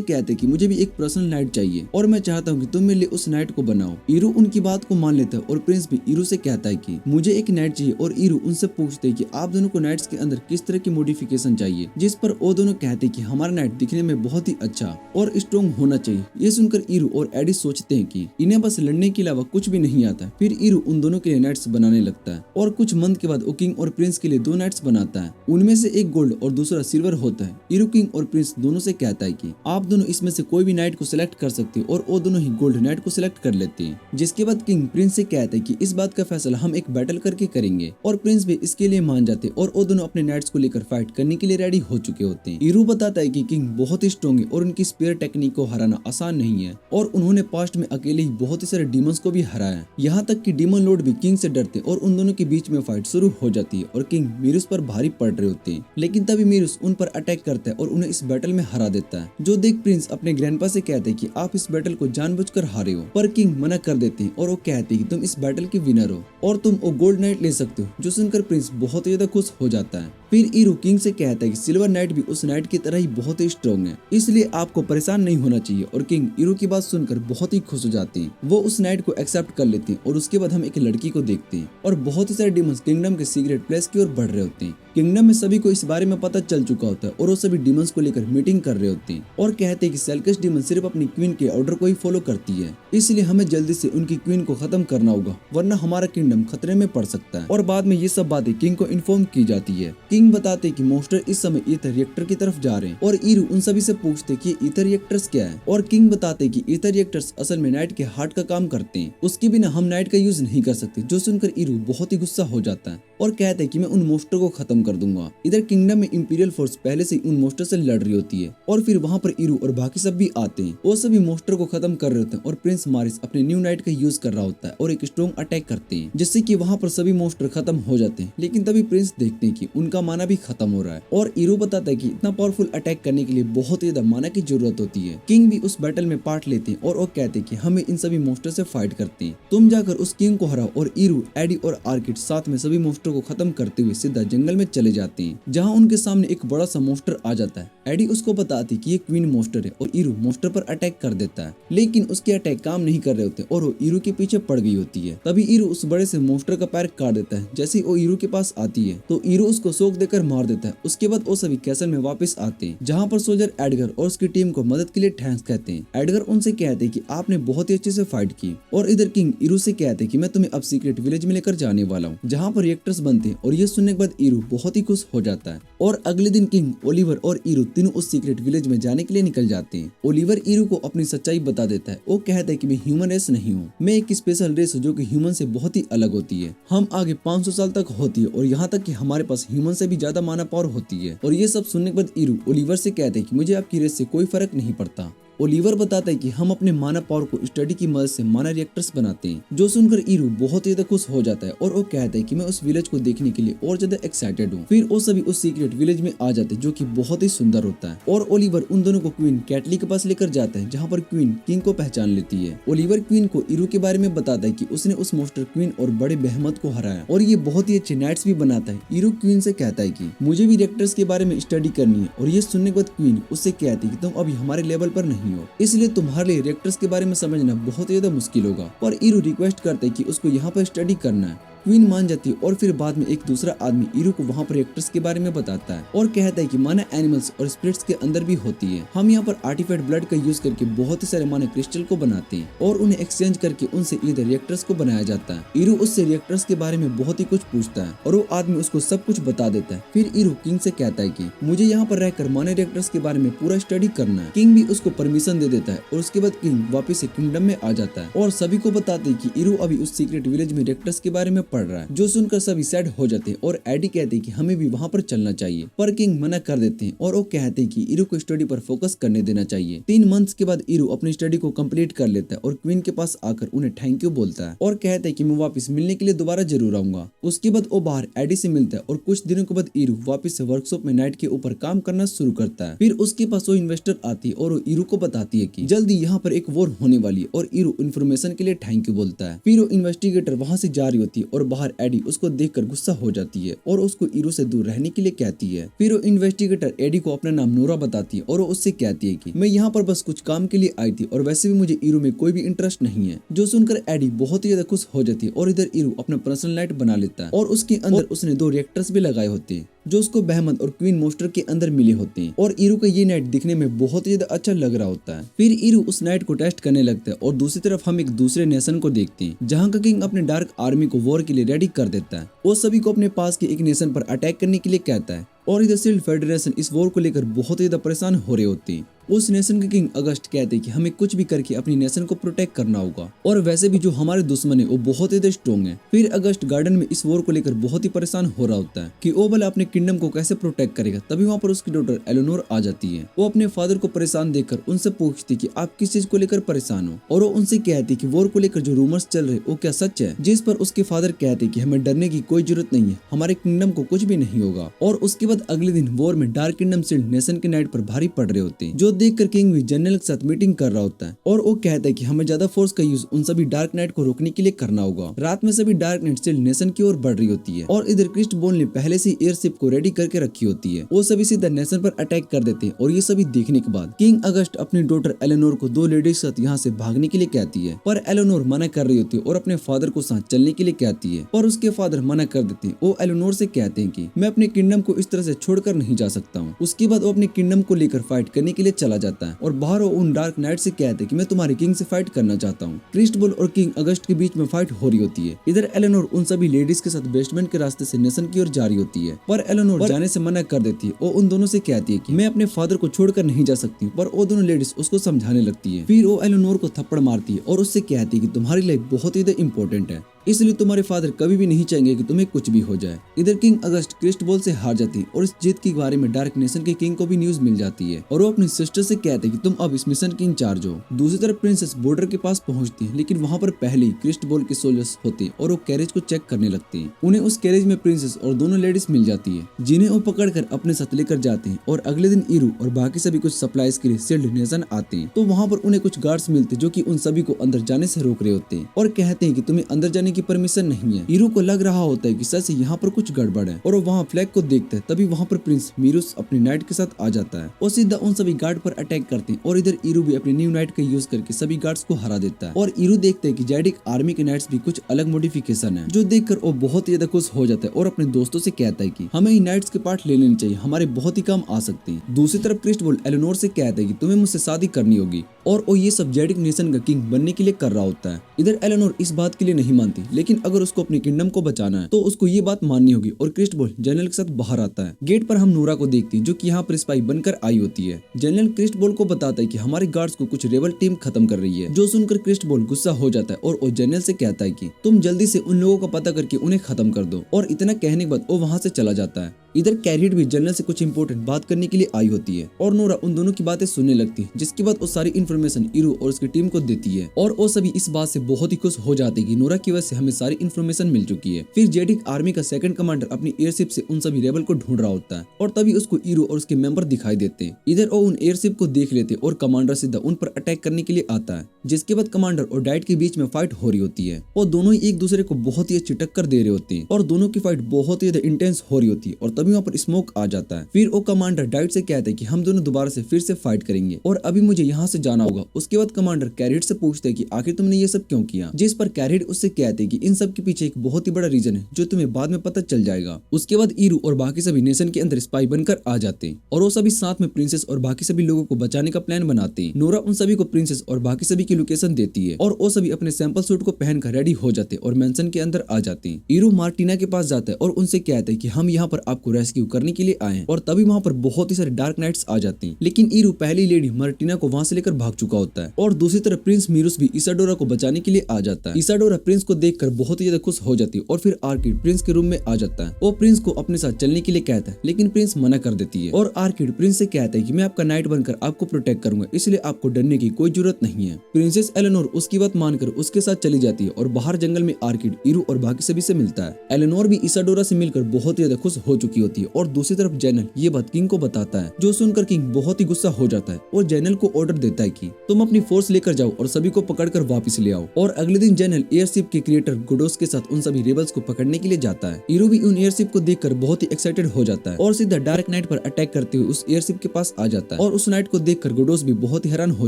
कहते हैं कि मुझे भी एक पर्सनल नाइट चाहिए और मैं चाहता हूँ कि तुम मेरे लिए उस नाइट को बनाओ। ईरू उनकी बात को मान लेता है और प्रिंस भी ईरू से कहता है कि मुझे एक नाइट चाहिए और ईरू उनसे पूछते है कि आप दोनों को नाइट्स के अंदर किस तरह की मॉडिफिकेशन चाहिए, जिस पर वो दोनों कहते हैं कि हमारा नाइट दिखने में बहुत ही अच्छा और स्ट्रॉन्ग होना चाहिए। ये सुनकर ईरू और एडी सोचते हैं कि इन्हें बस लड़ने के अलावा कुछ भी नहीं आता। फिर ईरू उन दोनों के लिए नाइट्स बनाने लगता है और कुछ मंथ के बाद वो किंग और प्रिंस के लिए 2 नाइट्स बनाता है। उनमें से एक गोल्ड और दूसरा सिल्वर होता है। ईरू किंग और प्रिंस दोनों से कहता है कि आप दोनों इसमें से कोई भी नाइट को सिलेक्ट कर सकते हो और वो दोनों ही गोल्ड नाइट को सिलेक्ट कर लेते हैं। जिसके बाद किंग प्रिंस से कहता है कि इस बात का फैसला हम एक बैटल करके करेंगे और प्रिंस भी इसके लिए मान जाते और वो दोनों अपने नाइट्स को लेकर फाइट करने के लिए रेडी हो चुके होते हैं। ईरू बताता है कि किंग बहुत ही स्ट्रॉन्ग है और उनकी स्पेयर टेक्निक को हराना आसान नहीं है और उन्होंने पास्ट में अकेले ही बहुत ही सारे डीमंस को भी हराया। यहाँ तक कि डीमन लॉर्ड भी किंग से डरते और उन दोनों के बीच में फाइट शुरू हो जाती है और किंग मीरूस पर भारी पड़ रहे होते हैं। लेकिन तभी मीरूस उन पर अटैक करता है और उन्हें इस बैटल में हरा देता है। जो देख प्रिंस अपने ग्रैंडपा से कहते हैं कि आप इस बैटल को जानबूझकर हारे हो, पर किंग मना कर देते हैं और वो कहते हैं कि तुम इस बैटल के विनर हो और तुम वो गोल्ड नाइट ले सकते हो। जो सुनकर प्रिंस बहुत ही ज्यादा खुश हो जाता है। फिर ईरू किंग से कहता है कि सिल्वर नाइट भी उस नाइट की तरह ही बहुत ही स्ट्रॉन्ग है, इसलिए आपको परेशान नहीं होना चाहिए। और किंग ईरू की बात सुनकर बहुत ही खुश हो जाते हैं। वो उस नाइट को एक्सेप्ट कर लेते हैं और उसके बाद हम एक लड़की को देखते हैं और बहुत ही सारे डीमंस किंगडम के सीक्रेट प्लेस की ओर बढ़ रहे होते हैं। किंगडम में सभी को इस बारे में पता चल चुका होता है और वो सभी डीमंस को लेकर मीटिंग कर रहे होते हैं और कहते हैं कि सेल्कस डीमन सिर्फ अपनी क्वीन के ऑर्डर को ही फॉलो करती है, इसलिए हमें जल्दी से उनकी क्वीन को खत्म करना होगा वरना हमारा किंगडम खतरे में पड़ सकता है। और बाद में ये सब बातें किंग को इन्फॉर्म की जाती है। किंग बताते हैं कि मॉन्स्टर इस समय ईथर रिएक्टर की तरफ जा रहे हैं और ईरू उन सभी से पूछते कि ईथर रिएक्टर्स क्या है और किंग बताते हैं कि ईथर रिएक्टर्स असल में नाइट के हार्ट का काम करते हैं, उसके बिना हम नाइट का यूज नहीं कर सकते। जो सुनकर ईरू बहुत ही गुस्सा हो जाता है और कहते हैं कि मैं उन मॉन्स्टर को खत्म कर दूंगा। इधर किंगडम में इंपीरियल फोर्स पहले से उन मॉन्स्टर से लड़ रही होती है और फिर वहाँ पर ईरू और बाकी सब भी आते हैं। वो सभी मॉन्स्टर को खत्म कर रहे होते हैं और प्रिंस मारिस अपने न्यू नाइट का यूज कर रहा होता है और एक स्ट्रॉन्ग अटैक करते हैं जिससे कि वहाँ पर सभी मॉन्स्टर खत्म हो जाते हैं। लेकिन तभी प्रिंस देखते हैं कि उनका माना भी खत्म हो रहा है और ईरू बताता है कि इतना पावरफुल अटैक करने के लिए बहुत ही ज्यादा माना की जरूरत होती है। किंग भी उस बैटल में पार्ट लेते हैं और वो कहते हैं कि हमें इन सभी मॉन्स्टर से फाइट करते हैं, तुम जाकर उस किंग को हराओ। और ईरू, एडी और आर्किड साथ में सभी मॉन्स्टर को खत्म करते हुए सीधा जंगल में चले जाते हैं जहाँ उनके सामने एक बड़ा सा मॉन्स्टर आ जाता है। एडी उसको बताती कि ये क्वीन मॉन्स्टर है और ईरू मॉन्स्टर पर अटैक कर देता है, लेकिन उसके अटैक काम नहीं कर रहे होते और वो ईरू के पीछे पड़ गई होती है। तभी ईरू उस बड़े से मॉन्स्टर का पैर काट देता है। जैसे ही वो ईरू के पास आती है तो ईरू उसको शॉक देकर मार देता है। उसके बाद वो सभी कैसल में वापस आते हैं जहाँ पर सोल्जर एडगर और उसकी टीम को मदद के लिए थैंक्स कहते हैं। एडगर उनसे कहते हैं कि आपने बहुत ही अच्छे से फाइट की और इधर किंग ईरू से कहते हैं कि मैं तुम्हें अब सीक्रेट विलेज में लेकर जाने वाला हूँ जहाँ पर रिएक्टर्स बनते हैं। और ये सुनने के बाद ईरू बहुत ही खुश हो जाता है और अगले दिन किंग, ओलिवर और ईरू तीनों उस सीक्रेट विलेज में जाने के लिए निकल जाते हैं। ओलिवर ईरू को अपनी सच्चाई बता देता है। वो कहता है कि मैं ह्यूमन रेस नहीं हूँ, मैं एक स्पेशल रेस हूँ जो कि ह्यूमन से बहुत ही अलग होती है। हम आगे 500 साल तक होती है और यहाँ तक कि हमारे पास ह्यूमन से भी ज्यादा माना पावर होती है। और ये सब सुनने के बाद ईरू ओलिवर से कहते हैं कि मुझे आपकी रेस से कोई फर्क नहीं पड़ता। ओलिवर बताता है कि हम अपने माना पावर को स्टडी की मदद से माना रिएक्टर्स बनाते हैं। जो सुनकर ईरू बहुत ही ज्यादा खुश हो जाता है और वो कहता है कि मैं उस विलेज को देखने के लिए और ज्यादा एक्साइटेड हूँ। फिर वो सभी उस सीक्रेट विलेज में आ जाते हैं जो कि बहुत ही सुंदर होता है और ओलिवर उन दोनों को क्वीन कैटली के पास लेकर जाता है जहाँ पर क्वीन किंग को पहचान लेती है। ओलिवर क्वीन को ईरू के बारे में बताता है कि उसने उस मॉन्स्टर क्वीन और बड़े बेहमत को हराया और ये बहुत ही अच्छे नाइट्स भी बनाता है। ईरू क्वीन से कहता है कि मुझे भी रिएक्टर्स के बारे में स्टडी करनी है और ये सुनने के बाद क्वीन उससे कहती है कि तुम अभी हमारे लेवल पर नहीं हो, इसलिए तुम्हारे लिए रिएक्टर्स के बारे में समझना बहुत ही ज्यादा मुश्किल होगा। और ईरू रिक्वेस्ट करते हैं कि उसको यहाँ पर स्टडी करना है। क्वीन मान जाती है और फिर बाद में एक दूसरा आदमी ईरू को वहाँ पर रिएक्टर्स के बारे में बताता है और कहता है कि माना एनिमल्स और स्पिरिट्स के अंदर भी होती है। हम यहाँ पर आर्टिफैक्ट ब्लड का यूज करके बहुत ही सारे माना क्रिस्टल को बनाते हैं और उन्हें एक्सचेंज करके उनसे इधर रिएक्टर्स को बनाया जाता है। ईरू उससे रिएक्टर्स के बारे में बहुत ही कुछ पूछता है और वो आदमी उसको सब कुछ बता देता है। फिर ईरू किंग से कहता है कि मुझे यहाँ पर रहकर माना रिएक्टर्स के बारे में पूरा स्टडी करना है। किंग भी उसको परमिशन दे देता है और उसके बाद किंग वापिस से किंगडम में आ जाता है और सभी को बताते हैं कि ईरू अभी उस सीक्रेट विलेज में रिएक्टर्स के बारे में पढ़ रहा है। जो सुनकर सभी सैड हो जाते हैं और एडी कहते हैं कि हमें भी वहाँ पर चलना चाहिए, पर किंग मना कर देते हैं और वो कहते हैं कि ईरू को स्टडी पर फोकस करने देना चाहिए। 3 मंथ्स के बाद ईरू अपनी स्टडी को कंप्लीट कर लेता है और क्वीन के पास आकर उन्हें थैंक यू बोलता है और कहता है कि मैं वापस मिलने के लिए दोबारा जरूर आऊंगा। उसके बाद वो बाहर एडी से मिलता है और कुछ दिनों के बाद ईरू वापस से वर्कशॉप में नाइट के ऊपर काम करना शुरू करता है। फिर उसके पास वो इन्वेस्टर आती है और वो ईरू को बताती है कि जल्दी यहाँ पर एक वॉर होने वाली है और ईरू इन्फॉर्मेशन के लिए थैंक यू बोलता है। फिर वो इन्वेस्टिगेटर वहाँ से जा रही होती है और और बाहर एडी उसको देखकर गुस्सा हो जाती है और उसको ईरू से दूर रहने के लिए कहती है। फिर वो इन्वेस्टिगेटर एडी को अपना नाम नोरा बताती है और वो उससे कहती है कि मैं यहाँ पर बस कुछ काम के लिए आई थी और वैसे भी मुझे ईरू में कोई भी इंटरेस्ट नहीं है। जो सुनकर एडी बहुत ही ज्यादा खुश हो जाती है और इधर ईरू अपना पर्सनल लाइट बना लेता है और उसके अंदर उसने 2 रिएक्टर्स भी लगाए होते हैं जो उसको बहमन और क्वीन मोस्टर के अंदर मिले होते हैं और ईरू का ये नाइट दिखने में बहुत ही ज्यादा अच्छा लग रहा होता है। फिर ईरू उस नाइट को टेस्ट करने लगता है और दूसरी तरफ हम एक दूसरे नेशन को देखते हैं जहाँ का किंग अपने डार्क आर्मी को वॉर के लिए रेडी कर देता है और सभी को अपने पास के एक नेशन पर अटैक करने के लिए कहता है और इधर शील्ड फेडरेशन इस वॉर को लेकर बहुत ही ज्यादा परेशान हो रहे होते हैं। उस नेशन के किंग अगस्ट कहते हैं कि हमें कुछ भी करके अपनी नेशन को प्रोटेक्ट करना होगा और वैसे भी जो हमारे दुश्मन है वो बहुत ही स्ट्रॉन्ग है। फिर अगस्ट गार्डन में इस वॉर को लेकर बहुत ही परेशान हो रहा होता है कि वो भला अपने किंगडम को कैसे प्रोटेक्ट करेगा। तभी वहाँ पर उसकी डॉटर एलेनोर आ जाती है। वो अपने फादर को परेशान देखकर उनसे पूछती कि आप किस चीज को लेकर परेशान हो और वो उनसे कहती कि वॉर को लेकर जो रूमर्स चल रहे वो क्या सच है। जिस पर उसके फादर कहते कि हमें डरने की कोई जरूरत नहीं है, हमारे किंगडम को कुछ भी नहीं होगा। और उसके बाद अगले दिन वॉर में डार्क किंगडम शील्ड नेशन के नाइट पर भारी पड़ रहे होते हैं जो देखकर किंग भी जनरल के साथ मीटिंग कर रहा होता है और वो कहता है कि हमें ज्यादा फोर्स का यूज उन सभी डार्क नाइट को रोकने के लिए करना होगा। रात में सभी डार्क नाइट शील्ड नेशन की ओर बढ़ रही होती है और इधर क्रिस्ट बोल ने पहले से एयरशिप को रेडी करके रखी होती है। वो सभी सीधा नेशन पर अटैक कर देते हैं और ये सभी देखने के बाद किंग अगस्ट अपनी डॉटर एलेनोर को 2 लेडीज के साथ यहाँ से भागने के लिए कहती है पर एलेनोर मना कर रही होती है और अपने फादर को साथ चलने के लिए कहती है पर उसके फादर मना कर देते हैं। वो एलेनोर से कहते हैं कि मैं अपने किंगडम को इस तरह से छोड़कर नहीं जा सकता हूँ। उसके बाद वो अपने किंगडम को लेकर फाइट करने के लिए चला जाता है और बाहर वो उन डार्क नाइट से कहते हैं कि मैं तुम्हारे किंग से फाइट करना चाहता हूँ। क्रिस्टबल और किंग अगस्ट के बीच में फाइट हो रही होती है। इधर एलेनोर उन सभी लेडीज के साथ बेसमेंट के रास्ते से नेशन की ओर जा रही होती है पर एलेनोर जाने से मना कर देती है। वो उन दोनों से कहती है कि मैं अपने फादर को छोड़कर नहीं जा सकती पर वो दोनों लेडीज उसको समझाने लगती है। फिर वो एलेनोर को थप्पड़ मारती है और उससे कहती है कि तुम्हारी लाइफ बहुत ही इंपॉर्टेंट है, इसलिए तुम्हारे फादर कभी भी नहीं चाहेंगे कि तुम्हें कुछ भी हो जाए। इधर किंग अगस्ट क्रिस्टबल से हार जाती है और इस जीत के बारे में डार्क नेशन के किंग को भी न्यूज मिल जाती है और वो अपनी सिस्टर से कहते हैं कि तुम अब इस मिशन की इंचार्ज हो। दूसरी तरफ प्रिंसेस बॉर्डर के पास पहुंचती है लेकिन वहां पर पहले ही क्रिस्टबल के सोल्जर्स होते हैं और वो कैरेज को चेक करने लगते हैं। उन्हें उस कैरेज में प्रिंसेस और दोनों लेडीज मिल जाती है जिन्हें वो पकड़कर अपने साथ लेकर जाते हैं और अगले दिन ईरू और बाकी सभी कुछ सप्लाईज के लिए शील्ड नेशन आते हैं। तो वहाँ पर उन्हें कुछ गार्ड्स मिलते जो कि उन सभी को अंदर जाने से रोक रहे होते हैं और कहते हैं कि तुम्हें अंदर जाने की परमिशन नहीं है। ईरू को लग रहा होता है कि सच से यहाँ पर कुछ गड़बड़ है और वो वहाँ फ्लैग को देखता है। तभी वहाँ पर प्रिंस मीरूस अपनी नाइट के साथ आ जाता है और सीधा उन सभी गार्ड पर अटैक करते हैं और इधर ईरू भी अपनी न्यू नाइट का यूज करके सभी गार्ड्स को हरा देता है। और ईरू देखते है कि जैडिक आर्मी के नाइट्स भी कुछ अलग मॉडिफिकेशन है जो देखकर वो बहुत ही ज्यादा खुश हो जाता है और अपने दोस्तों से कहता है कि हमें इन नाइट्स के पार्ट ले लेने चाहिए, हमारे बहुत ही काम आ सकते हैं। दूसरी तरफ क्रिस्टबल एलेनोर से कहता है कि तुम्हें मुझसे शादी करनी होगी और वो ये सब जैडिक नेशन का किंग बनने के लिए कर रहा होता है। इधर एलेनोर इस बात के लिए नहीं मानती लेकिन अगर उसको अपने किंगडम को बचाना है तो उसको ये बात माननी होगी और क्रिस्टबल जनरल के साथ बाहर आता है। गेट पर हम नोरा को देखते हैं जो कि यहाँ पर स्पाई बनकर आई होती है। जनरल क्रिस्टबल को बताता है कि हमारे गार्ड्स को कुछ रेबल टीम खत्म कर रही है। जो सुनकर क्रिस्टबल गुस्सा हो जाता है और वो जनरल से कहता है कि तुम जल्दी से उन लोगों का पता करके उन्हें खत्म कर दो और इतना कहने के बाद वो वहाँ से चला जाता है। इधर कैरियट भी जनरल से कुछ इंपॉर्टेंट बात करने के लिए आई होती है और नोरा उन दोनों की बातें सुनने लगती है जिसके बाद वो सारी इन्फॉर्मेशन ईरू और उसकी टीम को देती है और वो सभी इस बात से बहुत ही खुश हो जाते हैं कि नोरा की वजह से हमें सारी इन्फॉर्मेशन मिल चुकी है। फिर जैडिक आर्मी का सेकंड कमांडर अपनी एयरशिप से उन सभी रेबल को ढूंढ रहा होता है और तभी उसको ईरू और उसके मेंबर दिखाई देते हैं। इधर वो उन एयरशिप को देख लेते और कमांडर सीधा उन पर अटैक करने के लिए आता है जिसके बाद कमांडर और डाइट के बीच में फाइट हो रही होती है और दोनों ही एक दूसरे को बहुत ही अच्छी टक्कर दे रहे होते हैं और दोनों की फाइट बहुत ही इंटेंस हो रही होती है और तभी वहाँ पर स्मोक आ जाता है। फिर वो कमांडर डाइट से कहता है कि हम दोनों दोबारा से फिर से फाइट करेंगे और अभी मुझे यहाँ से जाना होगा। उसके बाद कमांडर कैरिट से पूछते हैं कि आखिर तुमने ये सब क्यों किया, जिस पर कैरिट उससे कहते हैं कि इन सब के पीछे एक बहुत ही बड़ा रीजन है जो तुम्हें बाद में पता चल जाएगा। उसके बाद ईरू और बाकी सभी नेशन के अंदर स्पाई बनकर आ जाते हैं और वो सभी साथ में प्रिंसेस और बाकी सभी लोगों को बचाने का प्लान बनाते हैं। नोरा उन सभी को प्रिंसेस और बाकी सभी की लोकेशन देती है और वो सभी अपने सैंपल सूट को पहनकर रेडी हो जाते हैं और मेंशन के अंदर आ जाते हैं। ईरू मार्टिना के पास जाता है और उनसे कहता है कि हम यहाँ पर आपको रेस्क्यू करने के लिए आए हैं और तभी वहाँ पर बहुत ही सारे डार्क नाइट्स आ जाते हैं। लेकिन ईरू पहली लेडी मार्टिना को वहाँ से लेकर भाग चुका होता है और दूसरी तरफ प्रिंस मीरूस भी इसाडोरा को बचाने के लिए आ जाता है। इसाडोरा प्रिंस को देखकर बहुत ही ज्यादा खुश हो जाती है और फिर आर्किड प्रिंस के रूम में आ जाता है। वो प्रिंस को अपने साथ चलने के लिए कहता है लेकिन प्रिंस मना कर देती है और आर्किड प्रिंस से कहता है कि मैं आपका नाइट बनकर आपको प्रोटेक्ट करूंगा, इसलिए आपको डरने की कोई जरूरत नहीं है। प्रिंसेस एलेनोर उसकी बात मानकर उसके साथ चली जाती है और बाहर जंगल में आर्किड ईरू और बाकी सभी से मिलता है। एलेनोर भी इसाडोरा से मिलकर बहुत ही ज्यादा खुश हो चुकी रखी होती है और दूसरी तरफ जनरल ये बात किंग को बताता है, जो सुनकर किंग बहुत ही गुस्सा हो जाता है और जनरल को ऑर्डर देता है कि तुम अपनी फोर्स लेकर जाओ और सभी को पकड़कर वापस ले आओ। और अगले दिन जनरल एयरशिप के क्रिएटर गोडोस के साथ उन सभी रेबल्स को पकड़ने के लिए जाता है। ईरो भी उन एयरशिप को देखकर बहुत ही एक्साइटेड हो जाता है और सीधा डार्क नाइट पर अटैक करते हुए उस एयरशिप के पास आ जाता है और उस नाइट को देखकर गोडोस भी बहुत ही हैरान हो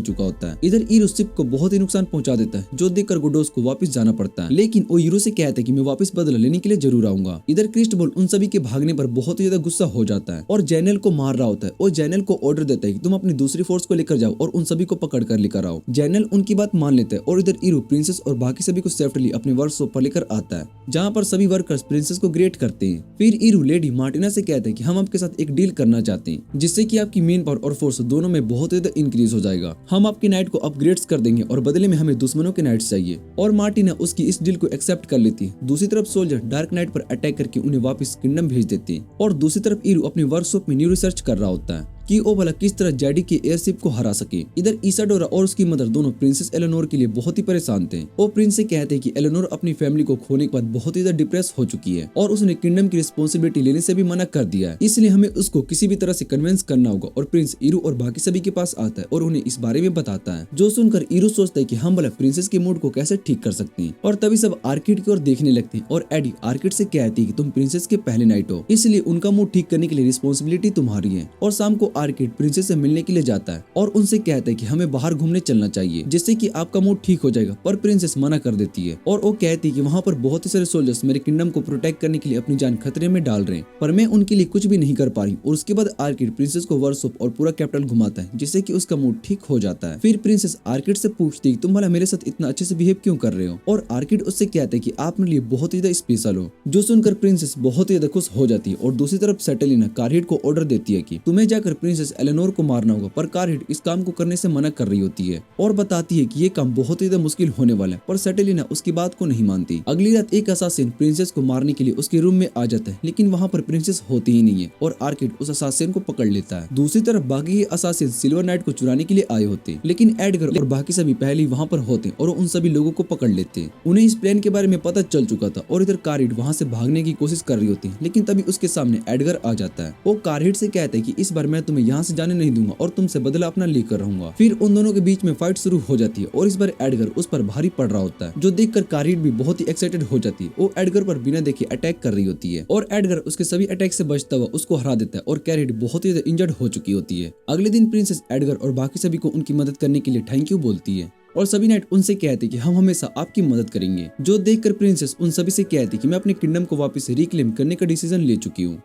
चुका होता है। इधर ईरो शिप को बहुत ही नुकसान पहुंचा देता है, जो देखकर गोडोस को वापस जाना पड़ता है, लेकिन वो ईरो से कहता है कि मैं वापस बदला लेने के लिए जरूर आऊंगा। इधर क्रिस्टबॉल उन सभी के भागने पर बहुत ही ज्यादा गुस्सा हो जाता है और जनरल को मार रहा होता है और जनरल को ऑर्डर देता है कि तुम अपनी दूसरी फोर्स को लेकर जाओ और उन सभी को पकड़ कर लेकर आओ। जनरल उनकी बात मान लेता है और इधर ईरो प्रिंसेस और बाकी सभी को सेफ्टली अपने वर्कशॉप पर लेकर आता है, जहाँ पर सभी वर्कर्स प्रिंसेस को ग्रेट करते हैं। फिर ईरो लेडी मार्टिना से कहता है कि हम आपके साथ एक डील करना चाहते हैं, जिससे कि आपकी मेन पावर और फोर्स दोनों में बहुत ज्यादा इंक्रीज हो जाएगा। हम आपकी नाइट को अपग्रेड्स कर देंगे और बदले में हमें दुश्मनों के नाइट्स चाहिए। और मार्टिना उसकी इस डील को एक्सेप्ट कर लेती है। दूसरी तरफ सोल्जर डार्क नाइट पर अटैक करके उन्हें वापस किंगडम भेज देते हैं और दूसरी तरफ ईरो अपने वर्कशॉप में न्यू रिसर्च कर रहा होता है कि वो भला किस तरह जेडी के एयरशिप को हरा सके। इधर इसाडोरा और उसकी मदर दोनों प्रिंसेस एलेनोर के लिए बहुत ही परेशान थे। वो प्रिंस से कहते हैं कि एलेनोर अपनी फैमिली को खोने के बाद बहुत ही ज्यादा डिप्रेस हो चुकी है और उसने किंगडम की रिस्पॉन्सिबिलिटी लेने से भी मना कर दिया है, इसलिए हमें उसको किसी भी तरह से कन्विंस करना होगा। और प्रिंस ईरो और बाकी सभी के पास आता है और उन्हें इस बारे में बताता है, जो सुनकर ईरो सोचता है कि हम भला प्रिंसेस के मूड को कैसे ठीक कर सकते हैं। और तभी सब आर्किड की ओर देखने लगते हैं और एडी आर्किड से कहती है कि तुम प्रिंसेस के पहले नाइट हो, इसलिए उनका मूड ठीक करने के लिए रिस्पॉन्सिबिलिटी तुम्हारी है। और शाम को आर्किड प्रिंसेस मिलने के लिए जाता है और उनसे कहता है कि हमें बाहर घूमने चलना चाहिए, जिससे कि आपका मूड ठीक हो जाएगा। पर प्रिंसेस मना कर देती है और वो कहती है कि वहाँ पर बहुत ही सारे सोल्जर्स मेरे किंगडम को प्रोटेक्ट करने के लिए अपनी जान खतरे में डाल रहे हैं, पर मैं उनके लिए कुछ भी नहीं कर पा रही। और उसके बाद आर्किड प्रिंसेस को वर्कशॉप और पूरा कैपिटल घुमाता है, जिससे कि उसका मूड ठीक हो जाता है। फिर प्रिंसेस आर्किड से पूछती है तुम भला मेरे साथ इतना अच्छे से बिहेव क्यों कर रहे हो। और आर्किड उससे कहता है कि आप मेरे लिए बहुत ही ज्यादा स्पेशल हो, जो सुनकर प्रिंसेस बहुत ही ज्यादा खुश हो जाती है। और दूसरी तरफ सेटेलिना कारहिड को ऑर्डर देती है कि तुम्हें जाकर प्रिंसेस एलेनोर को मारना होगा, पर कारहिड इस काम को करने से मना कर रही होती है और बताती है कि ये काम बहुत ही ज्यादा मुश्किल होने वाला है, पर सेटेलिना उसकी बात को नहीं मानती। अगली रात एक असासिन प्रिंसेस को मारने के लिए उसके रूम में आ जाता है, लेकिन वहाँ पर प्रिंसेस होती ही नहीं है और आर्किड उस असासिन को पकड़ लेता है। दूसरी तरफ बाकी असासिन सिल्वर नाइट को चुराने के लिए आए होते, लेकिन एडगर और बाकी सभी पहले ही वहाँ पर होते और उन सभी लोगों को पकड़ लेते। उन्हें इस प्लान के बारे में पता चल चुका था और इधर कारहिड वहाँ से भागने की कोशिश कर रही होती, लेकिन तभी उसके सामने एडगर आ जाता है। वो कारहिड से कहता है कि इस बार मैं तुम्हें यहाँ से जाने नहीं दूंगा और तुमसे बदला अपना लेकर रहूंगा। फिर उन दोनों के बीच में फाइट शुरू हो जाती है और इस बार एडगर उस पर भारी पड़ रहा होता है, जो देखकर कारहिड भी बहुत ही एक्साइटेड हो जाती है। वो एडगर पर बिना देखे अटैक कर रही होती है और एडगर उसके सभी अटैक से बचता हुआ उसको हरा देता है और कारहिड बहुत ही इंजर्ड हो चुकी होती है। अगले दिन प्रिंसेस एडगर और बाकी सभी को उनकी मदद करने के लिए थैंक यू बोलती है और सभी नाइट उनसे कहते कि हम हमेशा आपकी मदद करेंगे, जो देखकर प्रिंसेस उन सभी से कहती कि मैं अपने किंगडम को वापस रिक्लेम करने का डिसीजन ले चुकी हूँ।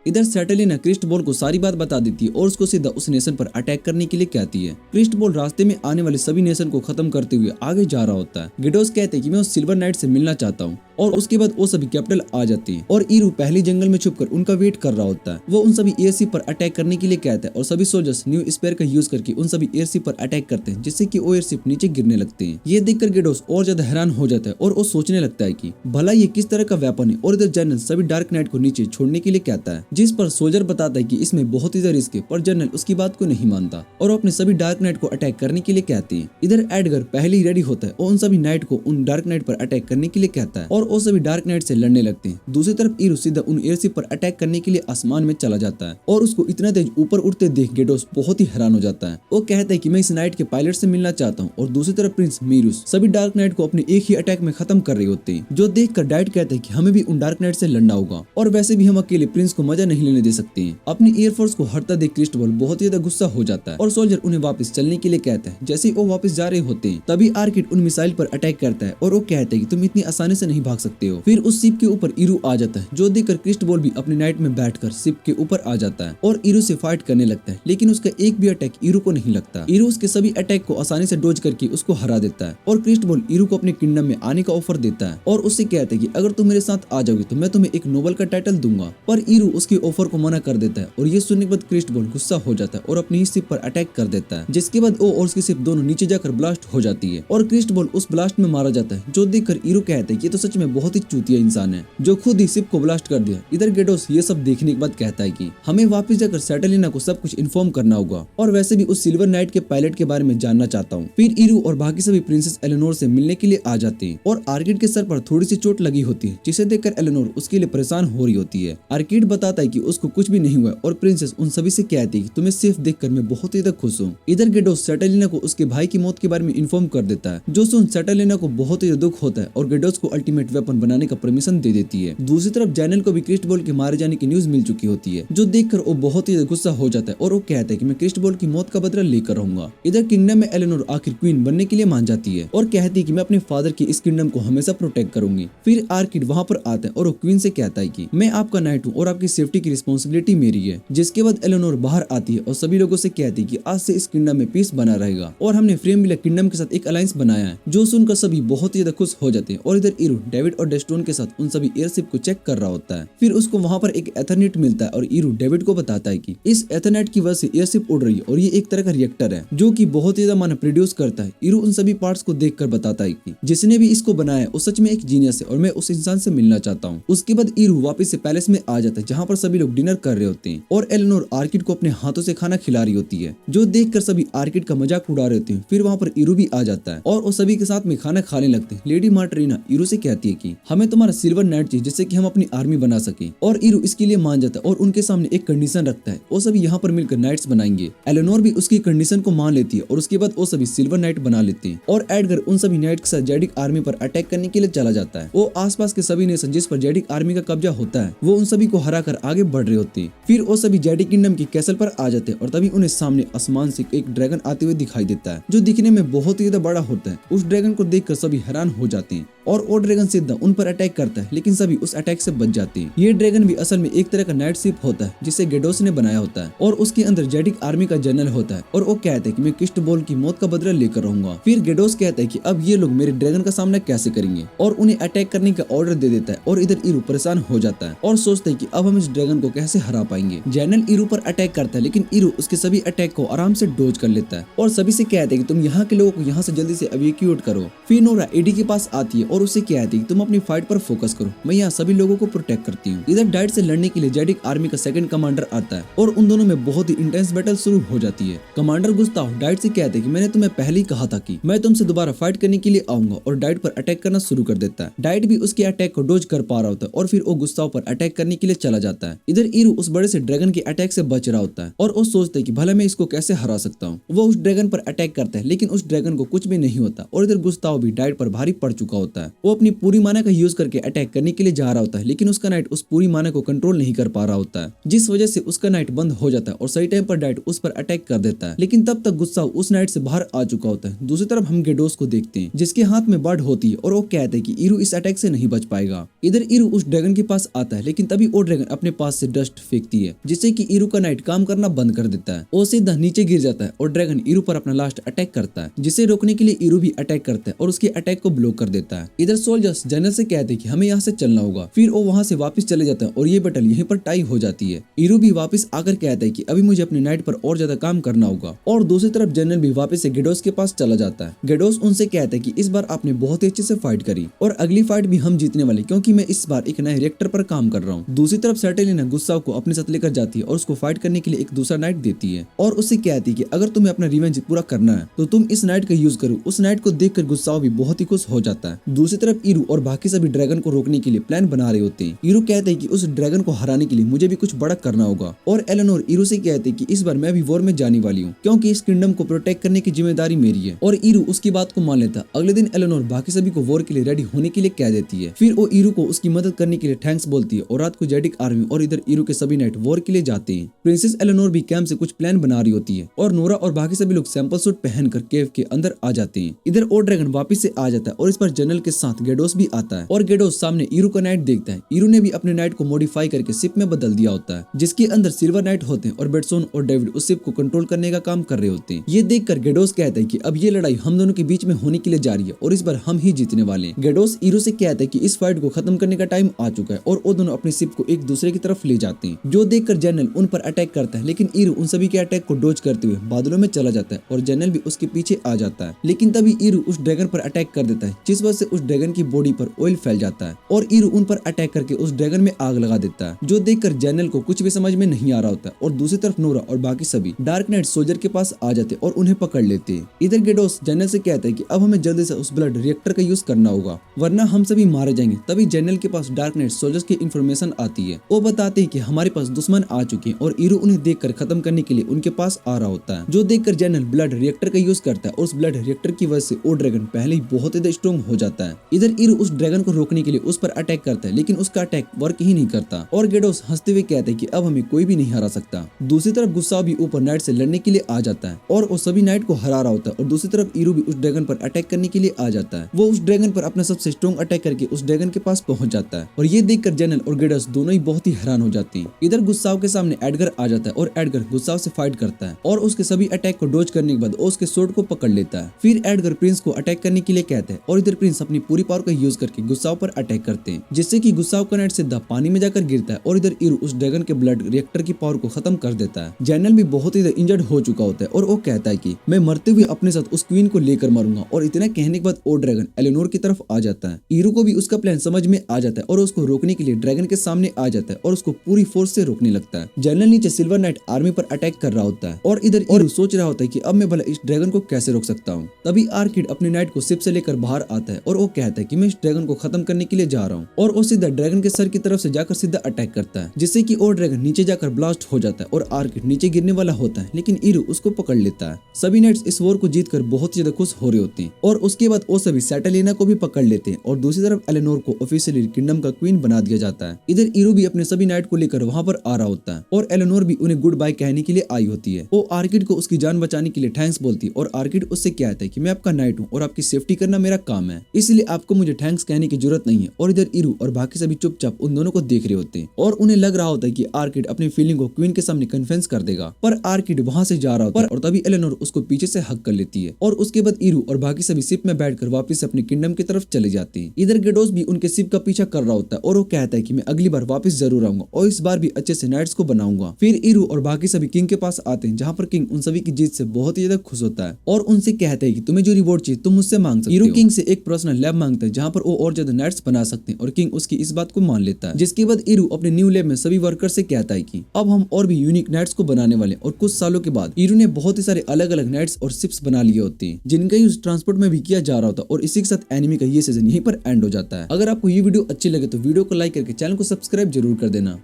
इधर सेटेलिना क्रिस्टबॉल को सारी बात बता देती है और उसको सीधा उस नेशन पर अटैक करने के लिए कहती है। क्रिस्टबॉल रास्ते में आने वाले सभी नेशन को खत्म करते हुए आगे जा रहा होता है। गिडोस कहते हैं कि मैं उस सिल्वर नाइट से मिलना चाहता हूँ और उसके बाद वो सभी कैपिटल आ जाती है और ईरू पहले जंगल में छुपकर उनका वेट कर रहा होता है। वो उन सभी एयरशिप पर अटैक करने के लिए कहता है और सभी सोल्जर्स न्यू स्पेयर का यूज करके उन सभी एयरशिप पर अटैक करते हैं, जिससे कि वो एयरशिप नीचे गिरने लगते हैं। ये देखकर गिडोस और ज्यादा हैरान हो जाता है और वो सोचने लगता है कि भला ये किस तरह का वेपन है। और इधर जनरल सभी डार्क नाइट को नीचे छोड़ने के लिए कहता है, जिस पर सोल्जर बताता है कि इसमें बहुत ही ज्यादा रिस्क है, पर जनरल उसकी बात को नहीं मानता और अपने सभी डार्क नाइट को अटैक करने के लिए कहते हैं। इधर एडगर पहले ही रेडी होता है और उन सभी नाइट को उन डार्क नाइट पर अटैक करने के लिए कहता है और वो सभी डार्क नाइट से लड़ने लगते हैं। दूसरी तरफ ईरू सीधा उन एयरशिप पर अटैक करने के लिए आसमान में चला जाता है और उसको इतना तेज ऊपर उड़ते देख गेडोस बहुत ही हैरान हो जाता है। वो कहता है कि मैं इस नाइट के पायलट से मिलना चाहता हूँ। और दूसरी तरफ प्रिंस मीरूस सभी डार्क नाइट को अपने एक ही अटैक में खत्म कर रहे होते हैं, जो देखकर डाइट कहता है कि हमें भी उन डार्क नाइट से लड़ना होगा और वैसे भी हम अकेले प्रिंस को मजा नहीं लेने दे सकते हैं। अपनी एयरफोर्स को हटता देख क्रिस्टबॉल बहुत ही ज्यादा गुस्सा हो जाता है और सोल्जर उन्हें वापस चलने के लिए कहता है। जैसे ही वो वापस जा रहे होते हैं तभी आर्किड उन मिसाइल पर अटैक करता है और वो कहता है कि तुम इतनी आसानी से नहीं भाग सकते हो। फिर उस शिप के ऊपर ईरू आ जाता है, जो देखकर क्रिस्टबॉल भी अपने नाइट में बैठकर शिप के ऊपर आ जाता है और ईरू से फाइट करने लगता है, लेकिन उसका एक भी अटैक ईरू को नहीं लगता। ईरू उसके सभी अटैक को आसानी से डोज करके उसको हरा देता है और क्रिस्टबॉल ईरू को अपने किंगडम में आने का ऑफर देता है और उससे कहता है कि अगर तुम मेरे साथ आ जाओगे तो मैं तुम्हें एक नोबल का टाइटल दूंगा। पर ईरू उसके ऑफर को मना कर देता है और ये सुनने के बाद क्रिस्टबॉल गुस्सा हो जाता है और अपनी शिप पर अटैक कर देता है, जिसके बाद वो और उसकी शिप दोनों नीचे जाकर ब्लास्ट हो जाती है और क्रिस्टबॉल उस ब्लास्ट में मारा जाता है, जो देखकर ईरू कहता है ये तो सच में में बहुत ही चूतिया इंसान है जो खुद ही शिप को ब्लास्ट कर दिया। इधर गेडोस ये सब देखने के बाद कहता है कि हमें वापस जाकर सेटेलिना को सब कुछ इन्फॉर्म करना होगा और वैसे भी उस सिल्वर नाइट के पायलट के बारे में जानना चाहता हूँ। फिर ईरू और बाकी सभी प्रिंसेस एलेनोर से मिलने के लिए आ जाते हैं और आर्किड के सर पर थोड़ी सी चोट लगी होती है, जिसे देखकर एलेनोर उसके लिए परेशान हो रही होती है। आर्किड बताता है कि उसको कुछ भी नहीं हुआ और प्रिंसेस उन सभी से कहती है कि तुम्हें सेफ देखकर मैं बहुत ही ज्यादा खुश हूँ। इधर गेडोस सेटेलिना को उसके भाई की मौत के बारे में इन्फॉर्म कर देता है, जो सुन सेटेलिना को बहुत ही दुख होता है और गेडोस को अल्टीमेट वेपन बनाने का परमिशन दे देती है। दूसरी तरफ जैनल को भी क्रिस्टबॉल के मारे जाने की न्यूज मिल चुकी होती है, जो देखकर वो बहुत ही गुस्सा हो जाता है और वो कहता है कि मैं क्रिस्टबॉल की मौत का बदला लेकर रहूंगा। इधर किंगडम में एलेनोर आखिर क्वीन बनने के लिए मान जाती है और कहती है कि मैं अपने फादर की इस किंगडम को हमेशा प्रोटेक्ट करूंगी। फिर आर्किड वहां पर आता है और वो क्वीन से कहता है कि मैं आपका नाइट हूँ और आपकी सेफ्टी की रिस्पॉन्सिबिलिटी मेरी है। जिसके बाद एलेनोर बाहर आती है और सभी लोगों से कहती है कि आज से इस किंगडम में पीस बना रहेगा और हमने फ्रेमविला किंगडम के साथ एक अलायंस बनाया है, जो सुनकर सभी बहुत ही ज्यादा खुश हो जाते हैं। और इधर ईरू डेविड और डेस्टोन के साथ उन सभी एयरशिप को चेक कर रहा होता है। फिर उसको वहां पर एक एथरनेट मिलता है और ईरू डेविड को बताता है कि इस एथरनेट की वजह से एयरशिप उड़ रही है और ये एक तरह का रिएक्टर है जो कि बहुत ही ज्यादा माना प्रोड्यूस करता है। ईरू उन सभी पार्ट्स को देखकर बताता है कि जिसने भी इसको बनाया है वो सच में एक जीनियस है और मैं उस इंसान से मिलना चाहता हूँ। उसके बाद ईरू वापस से पैलेस में आ जाता है, जहाँ पर सभी लोग डिनर कर रहे होते हैं और एलेनोर आर्किड को अपने हाथों से खाना खिला रही होती है, जो देखकर सभी आर्किड का मजाक उड़ा रहे होते हैं। फिर वहाँ पर ईरू भी आ जाता है और वो सभी के साथ में खाना खाने लगते हैं। लेडी मार्टरीना ईरू से कहती है कि हमें तुम्हारा सिल्वर नाइट चाहिए जिससे कि हम अपनी आर्मी बना सके और ईरू इसके लिए मान जाता है और उनके सामने एक कंडीशन रखता है, वो सभी यहाँ पर मिलकर नाइट्स बनाएंगे। एलेनोर भी उसकी कंडीशन को मान लेती है और उसके बाद वो सभी सिल्वर नाइट बना लेते हैं और एडगर उन सभी नाइट के साथ जेडिक आर्मी पर अटैक करने के लिए चला जाता है। वो आसपास के सभी नेशन जिस पर जेडिक आर्मी का कब्जा होता है वो उन सभी को हरा कर आगे बढ़ रहे होते हैं। फिर वो सभी जेडिक किंगडम की कैसल पर आ जाते हैं और तभी उन्हें सामने आसमान से एक ड्रैगन आते हुए दिखाई देता है, जो दिखने में बहुत ही ज्यादा बड़ा होता है। उस ड्रैगन को देखकर सभी हैरान हो जाते हैं और वो ड्रैगन सीधा उन पर अटैक करता है, लेकिन सभी उस अटैक से बच जाते हैं। ये ड्रैगन भी असल में एक तरह का नाइट शिप होता है जिसे गेडोस ने बनाया होता है और उसके अंदर जेडिक आर्मी का जनरल होता है और वो कहता है कि मैं क्रिस्टबॉल की मौत का बदला लेकर रहूंगा। फिर गेडोस कहता है कि अब ये लोग मेरे ड्रैगन का सामना कैसे करेंगे और उन्हें अटैक करने का ऑर्डर दे देता है और इधर ईरू परेशान हो जाता है और सोचता है कि अब हम इस ड्रैगन को कैसे हरा पाएंगे। जनरल ईरू पर अटैक करता है, लेकिन ईरू उसके सभी अटैक को आराम से डोज कर लेता है और सभी से कहता है कि तुम यहाँ के लोगों को यहाँ से जल्दी से एवेक्यूएट करो। फिर नोरा एडी के पास आती है और उससे कहती है कि तुम अपनी फाइट पर फोकस करो, मैं यहाँ सभी लोगों को प्रोटेक्ट करती हूँ। इधर डाइट से लड़ने के लिए जेडिक आर्मी का सेकंड कमांडर आता है और उन दोनों में बहुत ही इंटेंस बैटल शुरू हो जाती है। कमांडर गुस्ताव डाइट से कहते हैं कि मैंने तुम्हें पहले ही कहा था कि मैं तुमसे दोबारा फाइट करने के लिए आऊंगा और डाइट पर अटैक करना शुरू कर देता है। डाइट भी उसके अटैक को डोज कर पा रहा होता है और फिर वो गुस्ताव पर अटैक करने के लिए चला जाता है। इधर ईरू उस बड़े से ड्रैगन के अटैक से बच रहा होता है और वो सोचता है कि भला मैं इसको कैसे हरा सकता हूँ। वो उस ड्रैगन पर अटैक करता है, लेकिन उस ड्रैगन को कुछ भी नहीं होता और इधर गुस्ताव भी डाइट पर भारी पड़ चुका होता है। वो अपनी पूरी माना का यूज करके अटैक करने के लिए जा रहा होता है, लेकिन उसका नाइट उस पूरी माना को कंट्रोल नहीं कर पा रहा होता है, जिस वजह से उसका नाइट बंद हो जाता है और सही टाइम पर डाइट उस पर अटैक कर देता है। लेकिन तब तक गुस्ताव उस नाइट से बाहर आ चुका होता है। दूसरी तरफ हम गेडोस को देखते हैं, जिसके हाथ में बर्ड होती है और वो कहते हैं कि ईरू इस अटैक से नहीं बच पाएगा। इधर ईरू उस ड्रैगन के पास आता है, लेकिन तभी वो ड्रैगन अपने पास से डस्ट फेंकती है, जिससे कि ईरू का नाइट काम करना बंद कर देता है। वो सीधा नीचे गिर जाता है और ड्रैगन ईरू पर अपना लास्ट अटैक करता है, जिसे रोकने के लिए ईरू भी अटैक करता है और उसके अटैक को ब्लॉक कर देता है। इधर सोल्जर्स जनरल से कहते हैं कि हमें यहाँ से चलना होगा। फिर वो वहाँ से वापस चले जाते हैं और ये बैटल यहीं पर टाई हो जाती है। ईरू भी वापस आकर कहता है कि अभी मुझे अपने नाइट पर और ज्यादा काम करना होगा और दूसरी तरफ जनरल भी वापस से गेडोस के पास चला जाता है। गेडोस उनसे कहता है कि इस बार आपने बहुत ही अच्छे से फाइट करी और अगली फाइट भी हम जीतने वाले, क्योंकि मैं इस बार एक नए रिएक्टर पर काम कर रहा हूँ। दूसरी तरफ सेटेलिना गुस्साव को अपने साथ लेकर जाती है और उसको फाइट करने के लिए एक दूसरा नाइट देती है और उससे कहती है कि अगर तुम्हें अपना रिवेंज पूरा करना है तो तुम इस नाइट का यूज करो। उस नाइट को देखकर गुस्साव भी बहुत ही खुश हो जाता है। दूसरी तरफ ईरू और बाकी सभी ड्रैगन को रोकने के लिए प्लान बना रहे होते हैं। ईरू कहते हैं कि उस ड्रैगन को हराने के लिए मुझे भी कुछ बड़ा करना होगा और एलेनोर ईरू से कहते हैं कि इस बार मैं भी वॉर में जाने वाली हूँ, क्योंकि इस किंगडम को प्रोटेक्ट करने की जिम्मेदारी मेरी है और ईरू उसकी बात को मान लेता। अगले दिन एलेनोर बाकी सभी को वॉर के लिए रेडी होने के लिए कह देती है। फिर वो ईरू को उसकी मदद करने के लिए थैंक्स बोलती है और रात को जेडिक आर्मी और इधर ईरू के सभी नाइट वॉर के लिए जाते हैं। प्रिंसेस एलेनोर भी कैंप से कुछ प्लान बना रही होती है और नोरा और बाकी सभी लोग सैंपल सूट पहनकर केव के अंदर आ जाते हैं। इधर ओ ड्रैगन वापस से आ जाता है और इस पर जनरल के साथ गेडोस भी आता है और गेडोस सामने ईरू का नाइट देखता है। ईरू ने भी अपने नाइट को मॉडिफाई करके शिप में बदल दिया होता है, जिसके अंदर सिल्वर नाइट होते हैं और बेटसोन और डेविड उस शिप को कंट्रोल करने का काम कर रहे होते हैं। ये देखकर गेडोस कहता है कि अब ये लड़ाई हम दोनों के बीच में होने के लिए जा रही है और इस बार हम ही जीतने वाले हैं। गेडोस ईरू से कहता है कि इस फाइट को खत्म करने का टाइम आ चुका है और वो दोनों अपनी शिप को एक दूसरे की तरफ ले जाते हैं, जो देखकर जनरल उन पर अटैक करता है, लेकिन ईरू उन सभी के अटैक को डोज करते हुए बादलों में चला जाता है और जनरल भी उसके पीछे आ जाता है। लेकिन तभी ईरू उस ड्रैगन पर अटैक कर देता है, जिस वजह से उस ड्रैगन की बॉडी बॉडी पर ऑयल फैल जाता है और ईरू उन पर अटैक करके उस ड्रैगन में आग लगा देता है, जो देखकर जनरल को कुछ भी समझ में नहीं आ रहा होता है। और दूसरी तरफ नोरा और बाकी सभी डार्क नाइट सोल्जर के पास आ जाते और उन्हें पकड़ लेते। इधर गेडोस जनरल से कहता है कि अब हमें जल्दी से उस ब्लड रिएक्टर का यूज करना होगा वरना हम सभी मारे जाएंगे। तभी जनरल के पास डार्क नाइट सोल्जर्स की इंफॉर्मेशन आती है। वो बताते हैं कि हमारे पास दुश्मन आ चुके हैं और ईरू उन्हें देखकर खत्म करने के लिए उनके पास आ रहा होता है, जो देखकर जनरल ब्लड रिएक्टर का यूज करता है और उस ब्लड रिएक्टर की वजह से वो ड्रैगन पहले ही बहुत ज्यादा स्ट्रॉन्ग हो जाता है। इधर ईरू उस ड्रैगन को रोकने के लिए उस पर अटैक करता है, लेकिन उसका अटैक वर्क ही नहीं करता और गेडोस हंसते हुए कहते हैं कि अब हमें कोई भी नहीं हरा सकता। दूसरी तरफ गुस्सा भी ऊपर नाइट से लड़ने के लिए आ जाता है और वो सभी नाइट को हरा रहा होता है। और दूसरी तरफ ईरू भी उस ड्रैगन पर अटैक करने के लिए आ जाता है। वो उस ड्रैगन पर अपना सबसे स्ट्रॉन्ग अटैक करके उस ड्रैगन के पास पहुंच जाता है और ये देखकर जनरल और गेडोस दोनों ही बहुत ही हैरान हो जाते हैं। इधर गुस्साव के सामने एडगर आ जाता है और एडगर गुस्साव से फाइट करता है और उसके सभी अटैक को डोज करने के बाद उसके सोर्ड को पकड़ लेता है। फिर एडगर प्रिंस को अटैक करने के लिए कहते हैं और इधर प्रिंस अपनी पूरी पावर का यूज करके गुस्साव पर अटैक करते हैं, जिससे कि गुस्साव का नाइट सीधा पानी में जाकर गिरता है और इधर ईरू उस ड्रैगन के ब्लड रिएक्टर की पावर को खत्म कर देता है। जनरल भी बहुत ही इंजर्ड हो चुका होता है और वो कहता है कि मैं मरते हुए अपने साथ उस क्वीन को लेकर मरूंगा। और इतना कहने के बाद वो ड्रैगन एलेनोर की तरफ आ जाता है। ईरू को भी उसका प्लान समझ में आ जाता है और उसको रोकने के लिए ड्रैगन के सामने आ जाता है और उसको पूरी फोर्स से रोकने लगता है। जनरल नीचे सिल्वर नाइट आर्मी पर अटैक कर रहा होता है और इधर ईरू सोच रहा होता है कि अब मैं भला इस ड्रैगन को कैसे रोक सकता हूँ। तभी आर्किड अपने नाइट को शिप से लेकर बाहर आता है और वो कहता है कि मैं इस ड्रैगन को खत्म करने के लिए जा रहा हूँ और वो सीधा ड्रैगन के सर की तरफ से जाकर सीधा अटैक करता है, जिससे कि वो ड्रैगन नीचे जाकर ब्लास्ट हो जाता है और आर्किड नीचे गिरने वाला होता है, लेकिन ईरू उसको पकड़ लेता है। सभी नाइट्स इस वॉर को जीतकर बहुत ज्यादा खुश हो रहे होते हैं और उसके बाद वो सभी सैटेलिना को भी पकड़ लेते हैं और दूसरी तरफ एलेनोर को ऑफिशियली किंगडम का क्वीन बना दिया जाता है। इधर ईरू भी अपने सभी नाइट को लेकर वहाँ पर आ रहा होता है और एलेनोर भी उन्हें गुड बाय कहने के लिए आई होती है। वो आर्किड को उसकी जान बचाने के लिए थैंक्स बोलती है और आर्किड उससे कहता है कि मैं आपका नाइट हूँ और आपकी सेफ्टी करना मेरा काम है, इसलिए आपको मुझे थैंक्स कहने की जरूरत नहीं है। और इधर ईरू और बाकी सभी चुपचाप उन दोनों को देख रहे होते हैं और उन्हें लग रहा होता है कि आर्किड अपनी फीलिंग को क्वीन के सामने कन्फेस कर देगा, पर आर्किड वहाँ से जा रहा होता है और तभी एलेनोर उसको पीछे से हक कर लेती है और उसके बाद ईरू और बाकी सभी शिप में बैठकर वापस अपने किंगडम की तरफ चले जाते हैं। इधर गेडोस भी उनके शिप का पीछा कर रहा होता है और वो कहता है कि मैं अगली बार वापस जरूर आऊंगा और इस बार भी अच्छे से नाइट्स को बनाऊंगा। फिर ईरू और बाकी सभी किंग के पास आते हैं, जहाँ पर किंग उन सभी की जीत से बहुत ही ज्यादा खुश होता है और उनसे कहता है कि तुम्हें जो रिवॉर्ड चाहिए तुम मुझसे मांग सकते हो। ईरू किंग से एक पर्सनल लैब मांगता है जहाँ पर वो और ज्यादा नाइट्स बना सकते हैं और किंग उसकी इस बात को मान लेता है, जिसके बाद ईरू अपने न्यू लैब में सभी वर्कर से कहता है कि अब हम और भी यूनिक नाइट्स को बनाने वाले। और कुछ सालों के बाद ईरू ने बहुत ही सारे अलग अलग नाइट्स और शिप्स बना लिए होते हैं, जिनका यूज ट्रांसपोर्ट में भी किया जा रहा होता है। और इसी के साथ एनिमे का ये सीजन यहीं पर एंड हो जाता है। अगर आपको ये वीडियो अच्छी लगे तो वीडियो को लाइक करके चैनल को सब्सक्राइब जरूर कर देना।